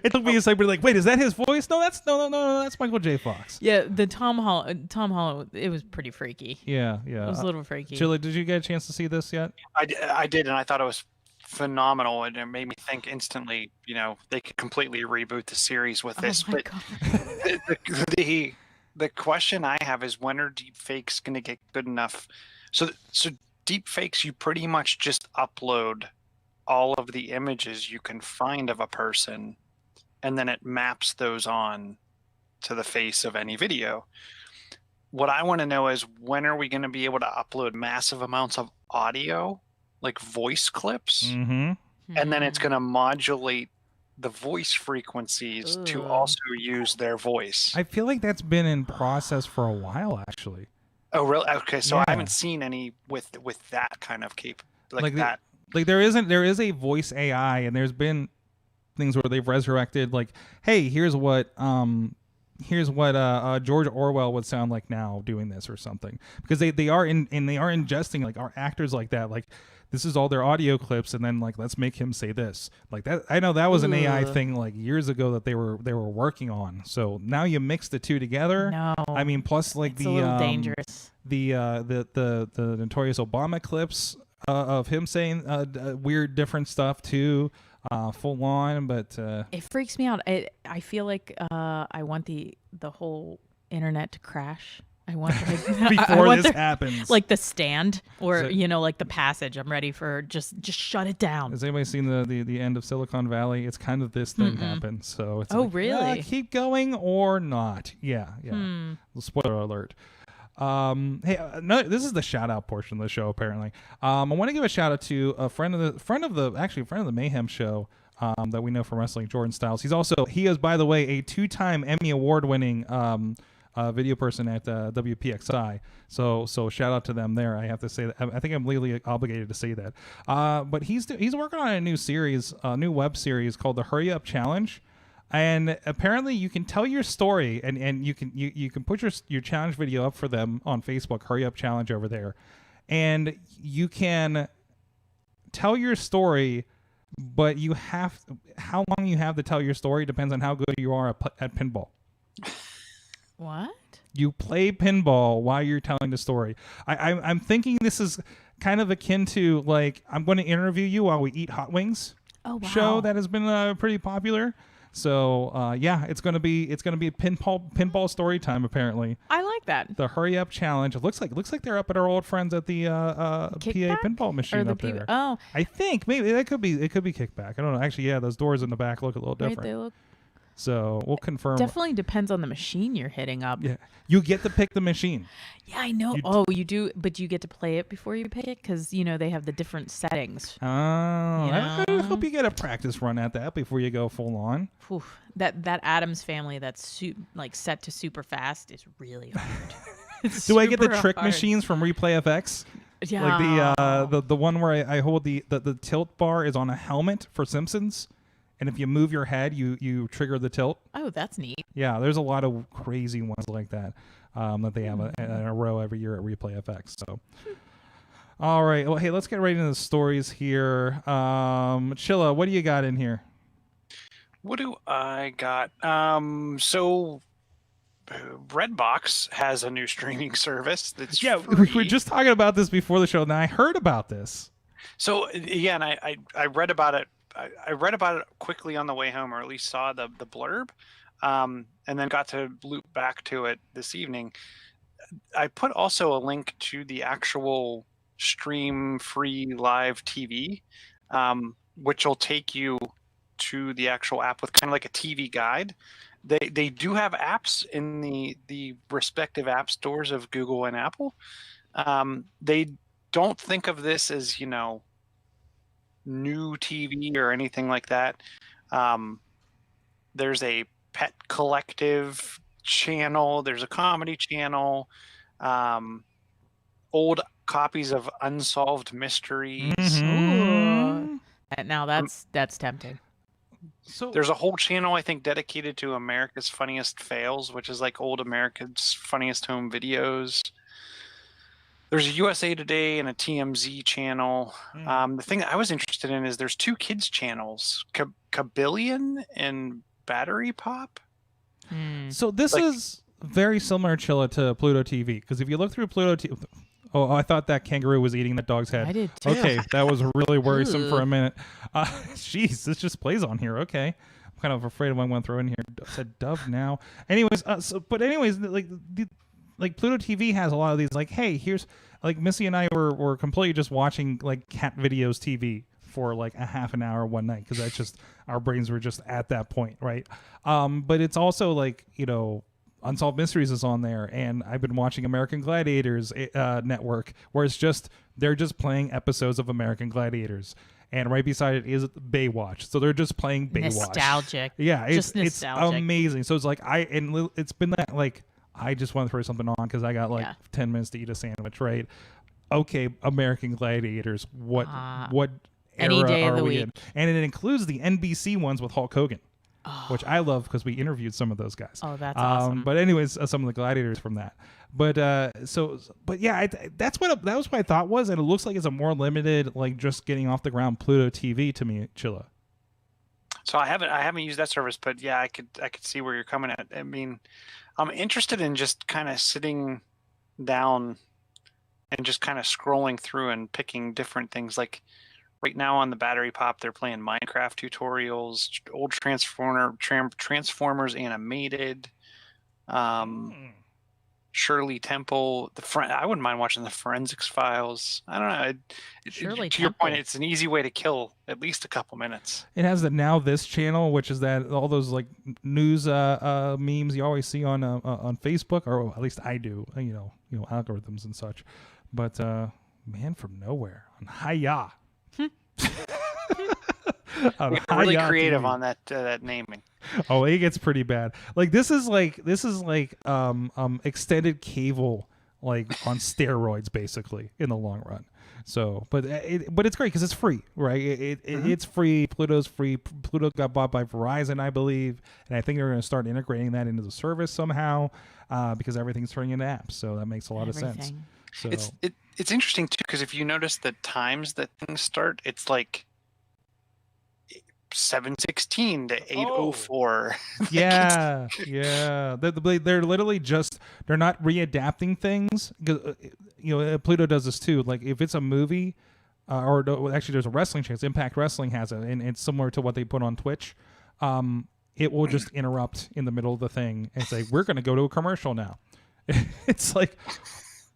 It took me a second, like, wait, is that his voice? No, that's Michael J. Fox. Yeah, the Tom Holland, it was pretty freaky. Yeah. It was a little freaky. Chili, did you get a chance to see this yet? I did, and I thought it was phenomenal, and it made me think instantly, they could completely reboot the series with this. Oh my But God. the question I have is, when are deep fakes going to get good enough? So deep fakes, you pretty much just upload all of the images you can find of a person, and then it maps those on to the face of any video. What I want to know is, when are we going to be able to upload massive amounts of audio, like voice clips, and then it's going to modulate the voice frequencies to also use their voice? I feel like that's been in process for a while, actually. Oh, really? Okay, so Yeah. I haven't seen any with that kind of that. Like there is a voice AI, and there's been things where they've resurrected, like, hey, here's what George Orwell would sound like now doing this or something, because they are ingesting like our actors like that. Like this is all their audio clips, and then like let's make him say this. Like that, I know that was an AI thing like years ago that they were working on. So now you mix the two together. No, I mean, plus like it's a little dangerous. the notorious Obama clips of him saying weird different stuff too, full on. But it freaks me out. I feel like I want the whole internet to crash. I want before this happens, like the stand or like the passage. I'm ready for just shut it down. Has anybody seen the end of Silicon Valley? It's kind of this thing happens. So it's really? Keep going or not? Yeah. Spoiler alert. Hey, no, this is the shout out portion of the show. Apparently, I want to give a shout out to a friend of the Mayhem show. That we know from wrestling, Jordan Styles. He is, by the way, a 2-time Emmy Award winning video person at WPXI. So shout out to them there. I have to say that. I think I'm legally obligated to say that. But he's working on a new series, a new web series called the Hurry Up Challenge. And apparently you can tell your story and you can put your challenge video up for them on Facebook, Hurry Up Challenge over there. And you can tell your story, but how long you have to tell your story depends on how good you are at pinball. What? You play pinball while you're telling the story. I'm thinking this is kind of akin to like I'm going to interview you while we eat hot wings. Oh, wow. Show that has been pretty popular. So it's gonna be pinball story time apparently. I like that. The Hurry Up Challenge. It looks like they're up at our old friends at the PA pinball machine up there. Oh, I think maybe it could be Kickback. I don't know. Actually, yeah, those doors in the back look a little different. Right, they look. So we'll confirm. Definitely depends on the machine you're hitting up. Yeah, you get to pick the machine. Yeah, I know. You do, but you get to play it before you pick it because they have the different settings. Oh, I hope you get a practice run at that before you go full on. Oof. That Addams Family that's set to super fast is really hard. Do I get the trick machines from Replay FX? Yeah. Like the one where I hold the tilt bar is on a helmet for Simpsons. And if you move your head, you trigger the tilt. Oh, that's neat. Yeah, there's a lot of crazy ones like that that they have in a row every year at Replay FX. So, all right. Well, hey, let's get right into the stories here. Chilla, what do you got in here? What do I got? So Redbox has a new streaming service that's free. We were just talking about this before the show, and I heard about this. So yeah, and I read about it. I read about it quickly on the way home, or at least saw the blurb, and then got to loop back to it this evening. I put also a link to the actual stream-free live TV, which will take you to the actual app with kind of like a TV guide. They do have apps in the respective app stores of Google and Apple. They don't think of this as new TV or anything like that. There's a pet collective channel. There's a comedy channel. Old copies of Unsolved Mysteries. Mm-hmm. Now that's tempting. So there's a whole channel I think dedicated to America's Funniest Fails, which is like old America's Funniest Home Videos. There's a USA Today and a TMZ channel. The thing that I was interested in is there's 2 kids channels, Kabillion and Battery Pop. So this is very similar, Chilla, to Pluto TV, because if you look through Pluto TV, I thought that kangaroo was eating that dog's head. I did too. Okay, that was really worrisome for a minute. Jeez, this just plays on here. Okay, I'm kind of afraid of what I'm going to throw in here. I said Dove now. Anyways, like Pluto TV has a lot of these, like, hey, here's, like, Missy and I were completely just watching, like, cat videos TV for, like, a half an hour one night, because that's just, our brains were just at that point, right? But it's also, like, Unsolved Mysteries is on there, and I've been watching American Gladiators network, where they're just playing episodes of American Gladiators. And right beside it is Baywatch. So they're just playing Baywatch. Nostalgic. Yeah, it's nostalgic. Amazing. So it's like, it's been that, like, I just want to throw something on because I got 10 minutes to eat a sandwich, right? Okay, American Gladiators. What era any day are of the we week. in? And it includes the NBC ones with Hulk Hogan. which I love because we interviewed some of those guys. Oh, that's awesome. But anyways, some of the gladiators from that. But that was my thought was, and it looks like it's a more limited, like just getting off the ground Pluto TV to me, Chilla. So I haven't used that service, but yeah, I could see where you're coming at. I mean, I'm interested in just kind of sitting down and just kind of scrolling through and picking different things. Like right now on the Battery Pop, they're playing Minecraft tutorials, old Transformers animated, Shirley Temple. I wouldn't mind watching the Forensics Files. I don't know. To your point, it's an easy way to kill at least a couple minutes. It has the Now This channel, which is that all those like news memes you always see on Facebook, or at least I do. You know algorithms and such. But Man from Nowhere on Hiya. Really creative on that naming. Oh, it gets pretty bad. Like this is like extended cable, like on steroids, basically in the long run. So, but it's great because it's free, right? It's free. Pluto's free. Pluto got bought by Verizon, I believe, and I think they're going to start integrating that into the service somehow, because everything's turning into apps. So that makes a lot of sense. So it's interesting too, because if you notice the times that things start, it's like 7:16 to 8:04. Yeah. They're literally they're not readapting things. Pluto does this too. Like if it's a movie, actually there's a wrestling channel. Impact Wrestling has it, and it's similar to what they put on Twitch. It will just interrupt in the middle of the thing and say, "We're going to go to a commercial now." It's like,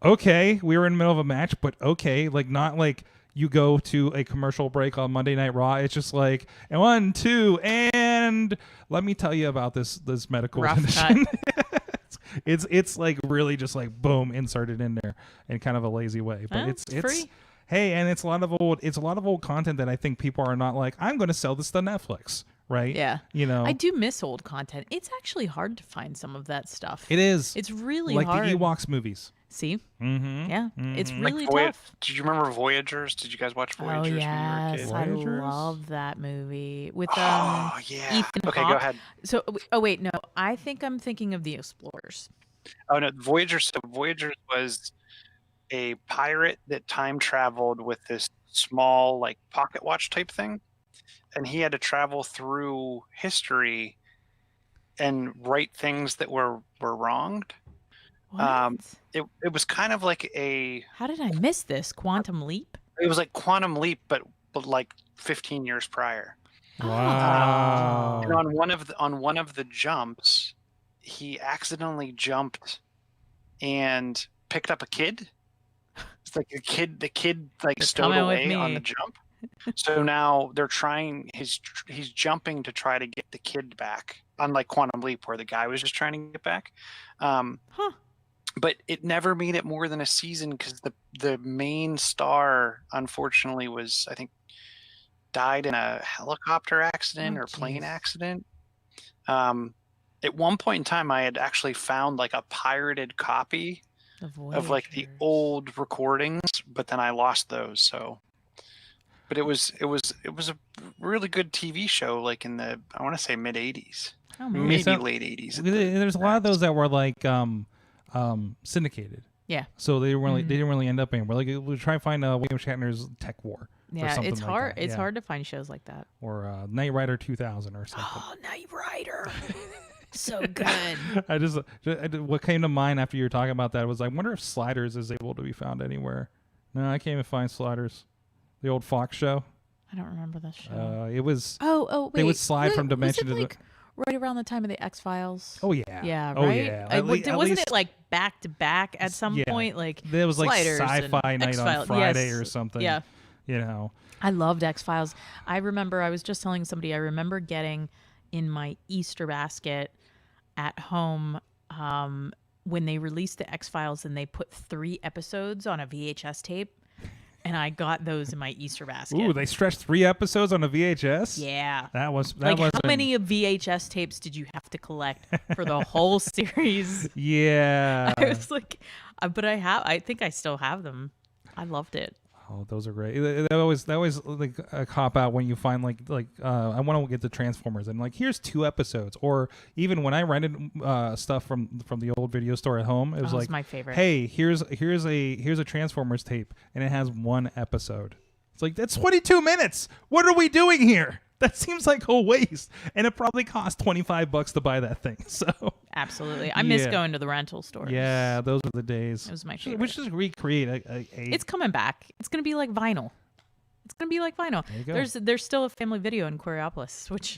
okay, we were in the middle of a match, but okay, like not like you go to a commercial break on Monday Night Raw. It's just like, 1, 2, and let me tell you about this medical condition. It's like really just like boom, inserted in there in kind of a lazy way. But it's free. Hey, and it's a lot of old content that I think people are not like, I'm going to sell this to Netflix, right? Yeah. I do miss old content. It's actually hard to find some of that stuff. It is. It's really like hard. The Ewoks movies. See? Mm-hmm. Yeah. Mm-hmm. It's really like tough. Did you remember Voyagers? Did you guys watch Voyagers when you were a kid? I love that movie with yeah. Ethan Okay, Hawke. go ahead. So, wait, no, I think I'm thinking of The Explorers. Oh no, Voyagers. So Voyagers was a pirate that time traveled with this small like pocket watch type thing, and he had to travel through history and right things that were wronged. What? It was kind of like How did I miss this? Quantum Leap? It was like Quantum Leap, but like 15 years prior. Wow. And on one of the jumps, he accidentally jumped and picked up a kid. It's like the kid like stowed away on the jump. So now they're trying he's jumping to try to get the kid back, unlike Quantum Leap where the guy was just trying to get back. But it never made it more than a season because the main star unfortunately was, I think, died in a helicopter accident or plane accident. At one point in time, I had actually found like a pirated copy of like the old recordings, but then I lost those. So, but it was a really good TV show, like in the, I want to say mid '80s, maybe late '80s. There's a lot of those that were like syndicated. Yeah. So they didn't really end up anywhere. Like we try to find William Shatner's Tech War. Yeah, it's hard. It's hard to find shows like that. Or Knight Rider 2000 or something. Oh, Knight Rider. So good. What came to mind after you were talking about that was, I wonder if Sliders is able to be found anywhere. No, I can't even find Sliders. The old Fox show. I don't remember that show. It was. Oh, wait. They would slide from dimension to like right around the time of the X-Files? Oh yeah. Yeah. Right. Oh yeah. Wasn't it like back to back at some point? Like there was like Sci-Fi Night X-Files. on Friday or something. Yeah. I loved X-Files. I was just telling somebody, I remember getting in my Easter basket at home when they released the X-Files and they put 3 episodes on a VHS tape, and I got those in my Easter basket. Ooh, they stretched 3 episodes on a VHS? Yeah. That was how many VHS tapes did you have to collect for the whole series? Yeah. I was like, but I think I still have them. I loved it. Oh, those are great. That always like a cop out when you find like I want to get the Transformers and like here's 2 episodes, or even when I rented stuff from the old video store at home, it was like my favorite. Hey, here's a Transformers tape and it has 1 episode. It's like that's 22 minutes. What are we doing here? That seems like a waste, and it probably cost $25 to buy that thing. So absolutely, I miss going to the rental stores. Yeah, those are the days. It was my favorite. We should just recreate a It's coming back. It's gonna be like vinyl. It's gonna be like vinyl. There you go. There's still a family video in Coraopolis, which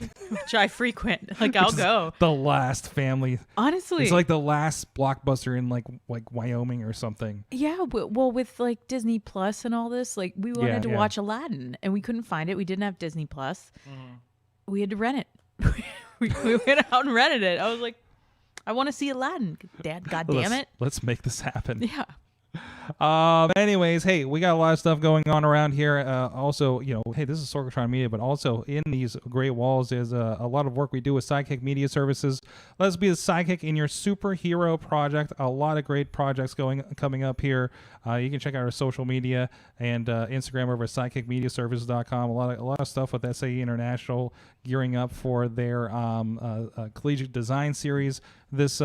I frequent. Like I'll go. The last family. Honestly, It's like the last blockbuster in like Wyoming or something. yeah. Well, with like Disney Plus and all this, like we wanted to yeah. watch Aladdin and we couldn't find it. We didn't have Disney Plus. We had to rent it. we went out and rented it. I was like, I want to see Aladdin. Dad, God damn it. Let's make this happen. Yeah. Anyways, hey, we got a lot of stuff going on around here. Also, hey, this is Sorgatron Media, but also in these great walls is a lot of work we do with Sidekick Media Services. Let's be the sidekick in your superhero project. A lot of great projects coming up here. You can check out our social media and Instagram over at sidekickmediaservices.com. A lot of stuff with SAE International gearing up for their collegiate design series this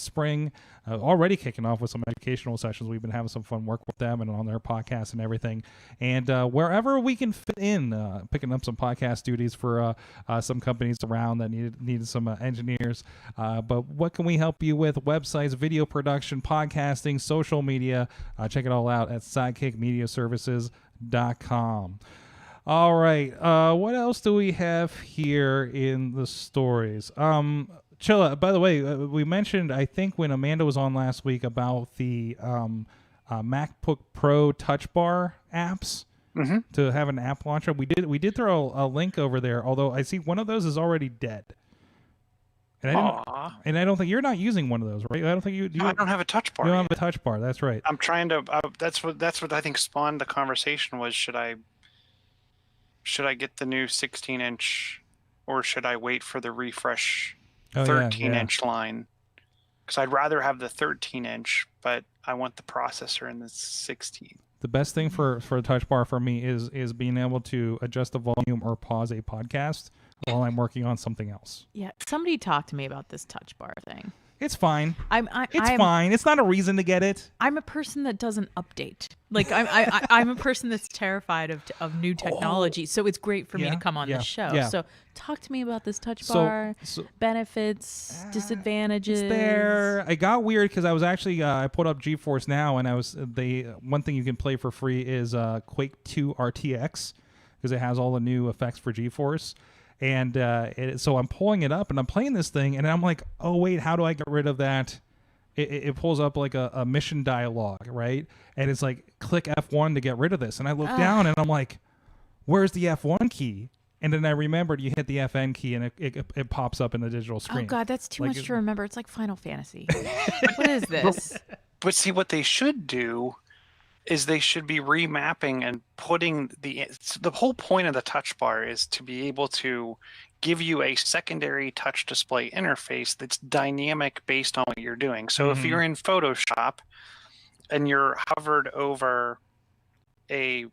spring. Already kicking off with some educational sessions. We've been having some fun work with them and on their podcast and everything. And wherever we can fit in, picking up some podcast duties for some companies around that needed some engineers. But what can we help you with? Websites, video production, podcasting, social media. Check it all out at sidekickmediaservices.com. All right. What else do we have here in the stories? Chilla, by the way, we mentioned, I think when Amanda was on last week, about the MacBook Pro Touch Bar apps to have an app launcher. We did throw a link over there, although I see one of those is already dead. And I don't think you're not using one of those, right? I don't think you. I don't have a touch bar. You don't have a touch bar. That's right. I'm trying to. That's what I think spawned the conversation was. Should I get the new 16-inch, or should I wait for the refresh 13-inch line? Because I'd rather have the 13-inch, but I want the processor in the 16. The best thing for a touch bar for me is being able to adjust the volume or pause a podcast while I'm working on something else. Yeah, somebody talked to me about this touch bar thing. It's fine. It's fine. It's not a reason to get it. I'm a person that doesn't update. Like I'm a person that's terrified of new technology. So it's great for me to come on this show. Yeah. So talk to me about this touch bar, benefits, disadvantages. It's there. I got weird because I was actually I pulled up GeForce Now, and one thing you can play for free is Quake 2 RTX because it has all the new effects for GeForce. And so I'm pulling it up and I'm playing this thing and I'm like, oh wait, how do I get rid of that? It pulls up like a mission dialogue, right? And it's like, click F1 to get rid of this. And I look down and I'm like, where's the F1 key? And then I remembered you hit the FN key and it pops up in the digital screen. Oh God, that's too much to remember. It's like Final Fantasy. What is this? But see, what they should do is they should be remapping and putting the whole point of the touch bar is to be able to give you a secondary touch display interface that's dynamic based on what you're doing. So if you're in Photoshop and you're hovered over a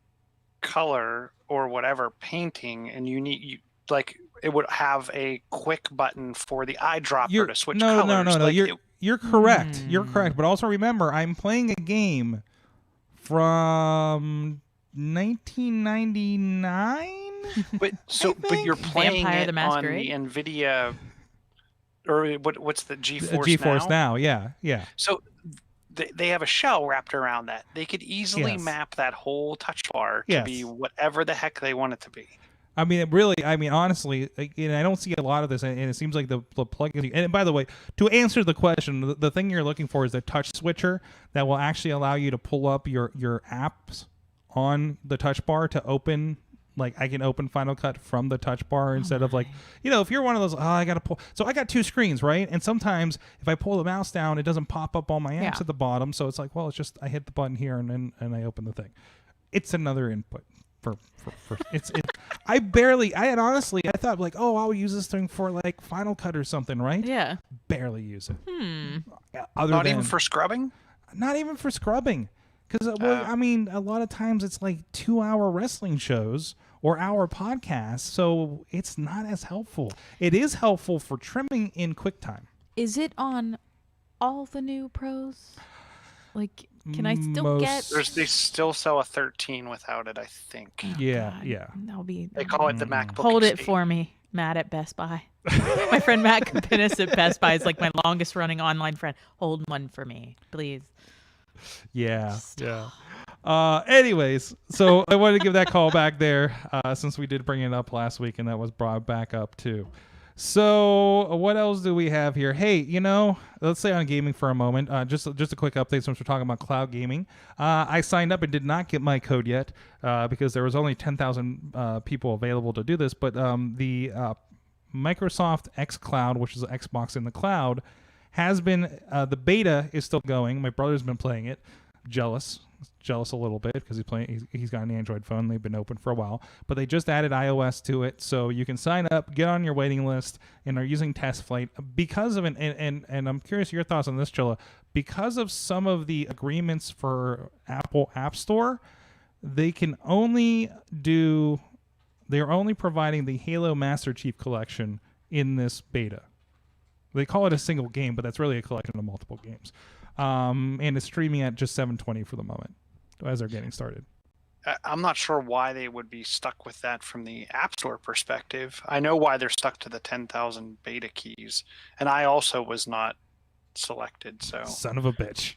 color or whatever painting and it would have a quick button for the eyedropper to switch colors. No. You're correct. You're correct. But also remember, I'm playing a game from 1999. But you're playing Vampire it the on the Masquerade? NVIDIA, or what's the GeForce GeForce Now, yeah. So they have a shell wrapped around that. They could easily map that whole touch bar to be whatever the heck they want it to be. I mean, honestly, and I don't see a lot of this, and it seems like the plugin. And by the way, to answer the question, the thing you're looking for is a touch switcher that will actually allow you to pull up your apps on the touch bar to open. Like, I can open Final Cut from the touch bar instead of like, if you're one of those, I got to pull. So I got 2 screens, right? And sometimes if I pull the mouse down, it doesn't pop up all my apps at the bottom. So it's like, well, it's just I hit the button here and I open the thing. It's another input. I thought like, I'll use this thing for like Final Cut or something, right? Yeah. Barely use it. Not even for scrubbing? Not even for scrubbing. Because, I mean, a lot of times it's like 2-hour wrestling shows or hour podcasts, so it's not as helpful. It is helpful for trimming in QuickTime. Is it on all the new pros? Like, can I still get? They still sell a 13 without it, I think. Oh, yeah, God. yeah. That'll be. They call it the MacBook. Hold Escape. it for me, Matt at Best Buy. My friend Matt Capinis at Best Buy is like my longest running online friend. Hold one for me, please. Yeah, yeah. Anyways, so I wanted to give that call back there since we did bring it up last week, and that was brought back up too. So what else do we have here? Hey, let's stay on gaming for a moment. Just a quick update since we're talking about cloud gaming. I signed up and did not get my code yet because there was only 10,000 people available to do this. But the Microsoft xCloud, which is Xbox in the cloud, has been the beta is still going. My brother's been playing it. Jealous a little bit because he's got an Android phone. They've been open for a while, but they just added iOS to it, so you can sign up, get on your waiting list, and are using Test Flight because of and I'm curious your thoughts on this, Chilla. Because of some of the agreements for Apple App Store, they're only providing the Halo Master Chief Collection in this beta. They call it a single game, but that's really a collection of multiple games. And it's streaming at just 720 for the moment as they're getting started. I'm not sure why they would be stuck with that from the App Store perspective. I know why they're stuck to the 10,000 beta keys, and I also was not selected. So son of a bitch.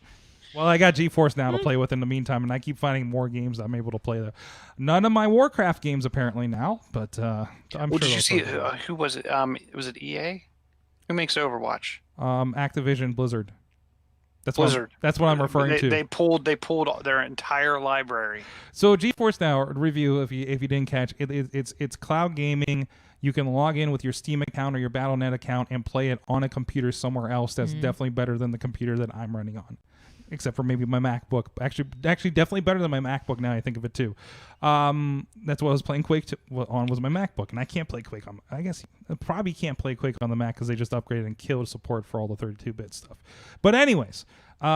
Well, I got GeForce Now to play with in the meantime, and I keep finding more games I'm able to play there. None of my Warcraft games apparently now, but I'm sure. Did you see who was it? Was it EA? Who makes Overwatch? Activision Blizzard. That's Blizzard. That's what I'm referring to. They pulled their entire library. So GeForce Now review, if you didn't catch it's cloud gaming. You can log in with your Steam account or your Battle.net account and play it on a computer somewhere else. That's definitely better than the computer that I'm running on, except for maybe my MacBook. Actually, definitely better than my MacBook now I think of it too. That's what I was playing Quake on was my MacBook, and I can't play Quake on. I guess I probably can't play Quake on the Mac because they just upgraded and killed support for all the 32-bit stuff. But anyways, but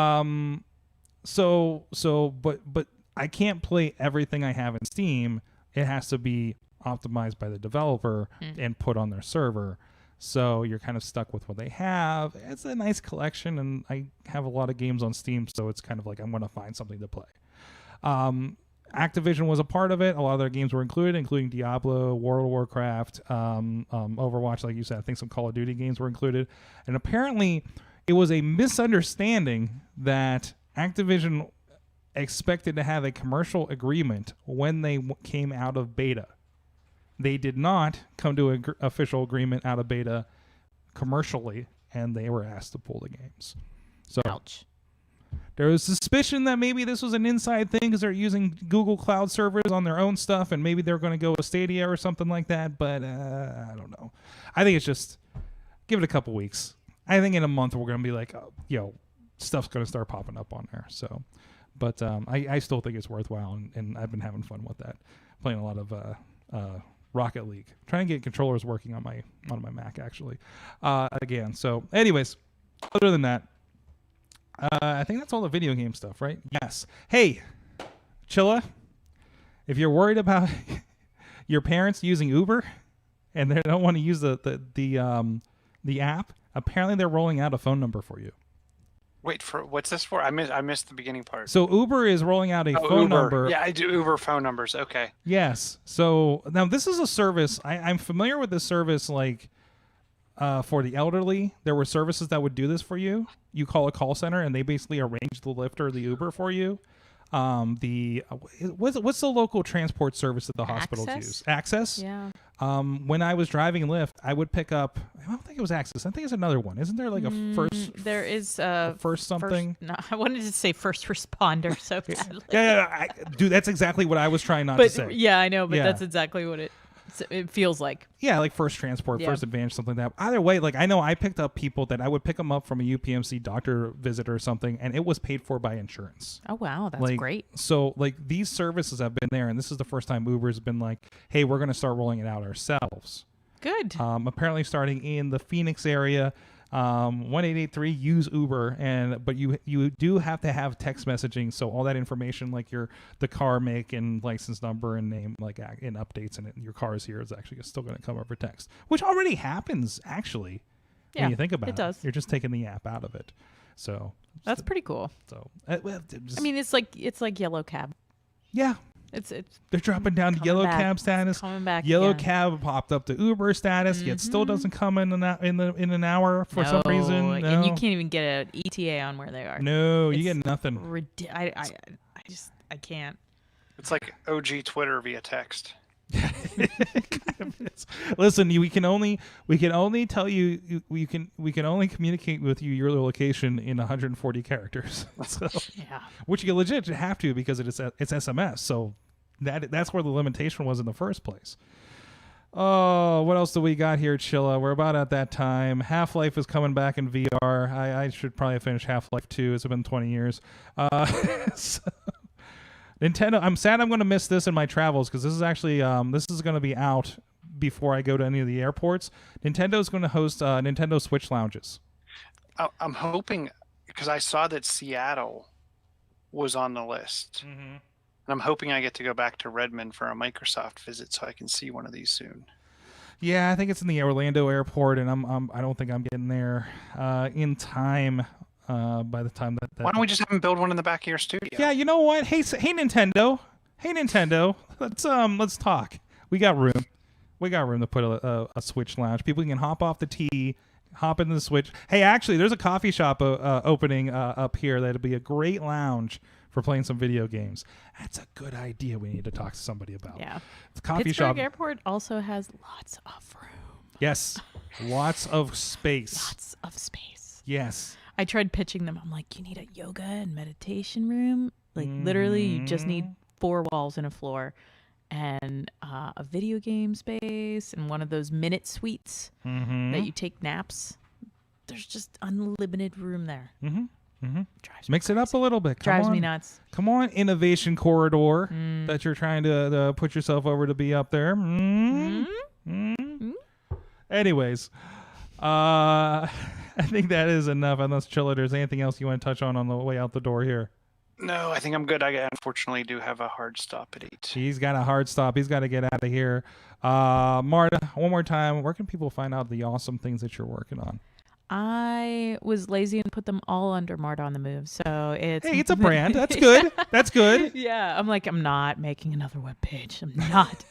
I can't play everything I have in Steam. It has to be optimized by the developer and put on their server. So you're kind of stuck with what they have. It's a nice collection, and I have a lot of games on Steam, so it's kind of like I'm going to find something to play. Activision was a part of it. A lot of their games were included, including Diablo, World of Warcraft, Overwatch, like you said. I think some Call of Duty games were included. And apparently it was a misunderstanding that Activision expected to have a commercial agreement when they came out of beta. They did not come to an official agreement out of beta commercially, and they were asked to pull the games. So Ouch. There was suspicion that maybe this was an inside thing because they're using Google Cloud servers on their own stuff, and maybe they're going to go with Stadia or something like that, but I don't know. I think it's just give it a couple weeks. I think in a month we're going to be like, stuff's going to start popping up on there. So, but I still think it's worthwhile, and I've been having fun with that. Playing a lot of Rocket League, trying to get controllers working on my Mac actually again. So anyways, other than that, I think that's all the video game stuff, right? Yes. Hey, Chilla, if you're worried about your parents using Uber and they don't want to use the app, apparently they're rolling out a phone number for you. Wait, for what's this for? I missed the beginning part. So Uber is rolling out a phone number. Yeah, I do Uber phone numbers. Okay. Yes. So now this is a service. I'm familiar with this service, like for the elderly. There were services that would do this for you. You call a call center and they basically arrange the Lyft or the Uber for you. What's the local transport service that the hospitals use? Access. Yeah. When I was driving Lyft, I would pick up. I don't think it was Access. I think it's another one. Isn't there like a first? There is first something. No, I wanted to say first responder. So badly. Yeah, dude, that's exactly what I was trying not to say. Yeah, I know, but that's exactly what it feels like. Yeah, like first transport, first advantage, something like that. Either way, like I know I picked up people that I would pick them up from a UPMC doctor visit or something, and it was paid for by insurance. Oh wow, that's great. So like these services have been there, and this is the first time Uber's been like, hey, we're going to start rolling it out ourselves. Good. Apparently starting in the Phoenix area. 1883 use Uber, but you do have to have text messaging, so all that information like the car make and license number and name like in updates and your car is here is actually still going to come over text, which already happens actually. Yeah, when you think about it does. You're just taking the app out of it, so that's pretty cool. So I mean, it's like Yellow Cab. Yeah. It's they're dropping down to Yellow Cab status. It's coming back. Yellow again. Cab popped up to Uber status, yet still doesn't come in an hour for some reason. No. And you can't even get an ETA on where they are. No, you get nothing. I can't. It's like OG Twitter via text. Listen, we can only tell you we can only communicate with you your location in 140 characters. So, yeah, which you legit have to because it's SMS. So that's where the limitation was in the first place. Oh, what else do we got here, Chilla? We're about at that time. Half-Life is coming back in VR. I should probably finish Half-Life 2. It's been 20 years. So Nintendo, I'm sad I'm going to miss this in my travels because this is actually this is going to be out before I go to any of the airports. Nintendo's going to host Nintendo Switch lounges. I'm hoping, because I saw that Seattle was on the list. Mm-hmm. And I'm hoping I get to go back to Redmond for a Microsoft visit so I can see one of these soon. Yeah, I think it's in the Orlando airport, and I don't think I'm getting there in time. By the time that why don't we just have them build one in the back of your studio? Yeah, you know what? Hey Nintendo, let's talk. We got room to put a Switch lounge. People can hop off the T, hop into the Switch. Hey, actually, there's a coffee shop opening up here that'll be a great lounge for playing some video games. That's a good idea. We need to talk to somebody about. Yeah, the coffee Pittsburgh shop Airport also has lots of room. Yes, lots of space. Lots of space. Yes. I tried pitching them. I'm like, you need a yoga and meditation room. Like literally, you just need 4 walls and a floor, and a video game space, and one of those minute suites that you take naps. There's just unlimited room there. Mix it up a little bit. Drives me nuts. Come on, innovation corridor that you're trying to put yourself over to be up there. Anyways, I think that is enough. Unless Chilla, there's anything else you want to touch on the way out the door here? No, I think I'm good. I unfortunately do have a hard stop at 8. He's got a hard stop. He's got to get out of here. Marta, one more time, where can people find out the awesome things that you're working on? I was lazy and put them all under Marta on the Move. So it's a brand. That's good. That's good. Yeah. I'm not making another webpage. I'm not.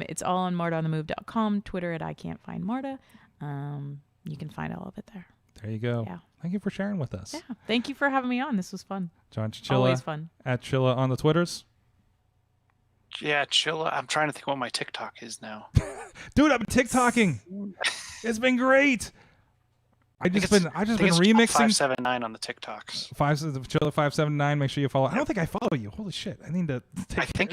It's all on martaonthemove.com, Twitter at I Can't Find Marta. You can find all of it there. There you go. Yeah. Thank you for sharing with us. Yeah. Thank you for having me on. This was fun. John Chilla. Always fun. At Chilla on the Twitters. Yeah, Chilla. I'm trying to think what my TikTok is now. Dude, I've been TikToking. It's been great. I just been remixing 579 on the TikToks. Chilla 579. Make sure you follow. I don't think I follow you. Holy shit! I need to. I think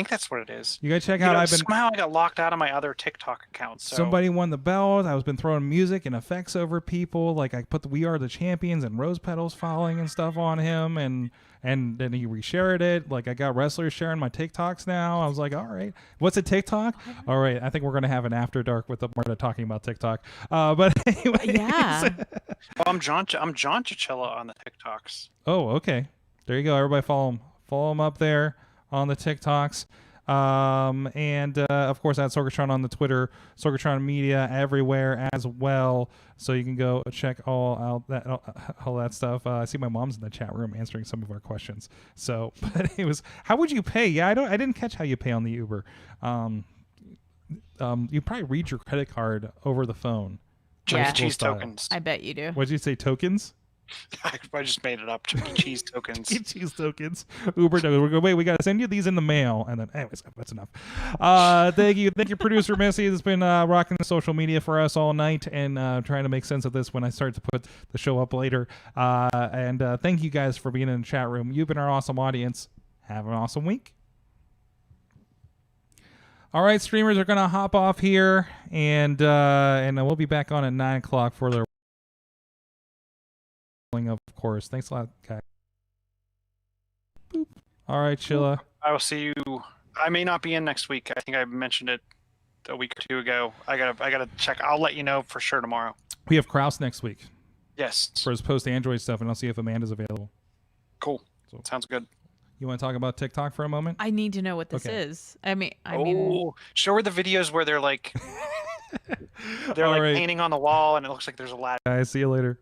that's what it is. You gotta check out. Somehow I got locked out of my other TikTok account. So. Somebody won the belt. I was been throwing music and effects over people. Like I put the "We Are the Champions" and rose petals falling and stuff on him, and then he reshared it. Like I got wrestlers sharing my TikToks now. I was like, all right, what's a TikTok? All right, I think we're gonna have an after dark with Marta talking about TikTok. But anyway, yeah. Well, I'm John Chichilla on the TikToks. Oh, okay. There you go. Everybody follow him. Follow him up there on the TikToks. And of course, at Sorgatron on the Twitter, Sorgatron Media everywhere as well. So you can go check all that stuff. I see my mom's in the chat room answering some of our questions. So, but it was, how would you pay? Yeah, I didn't catch how you pay on the Uber. You probably read your credit card over the phone. Cheese tokens. I bet you do. What did you say? Tokens? I just made it up. Chuck E. Cheese tokens. Chuck E. Cheese tokens. Uber tokens. We're going, wait, we got to send you these in the mail. And then, anyways, that's enough. Thank you, producer Missy. It's been rocking the social media for us all night and trying to make sense of this when I start to put the show up later. And thank you guys for being in the chat room. You've been our awesome audience. Have an awesome week. All right, streamers are going to hop off here, and we'll be back on at 9 o'clock for the of course. Thanks a lot, guys. Boop. All right, Chilla. I will see you. I may not be in next week. I think I mentioned it a week or two ago. I gotta check. I'll let you know for sure tomorrow. We have Kraus next week Yes. for his post-Android stuff, and I'll see if Amanda's available. Cool. So- Sounds good. You want to talk about TikTok for a moment? I need to know what this Okay. is. I mean, Show her the videos where they're like All right. painting on the wall and it looks like there's a ladder. Guys, see you later.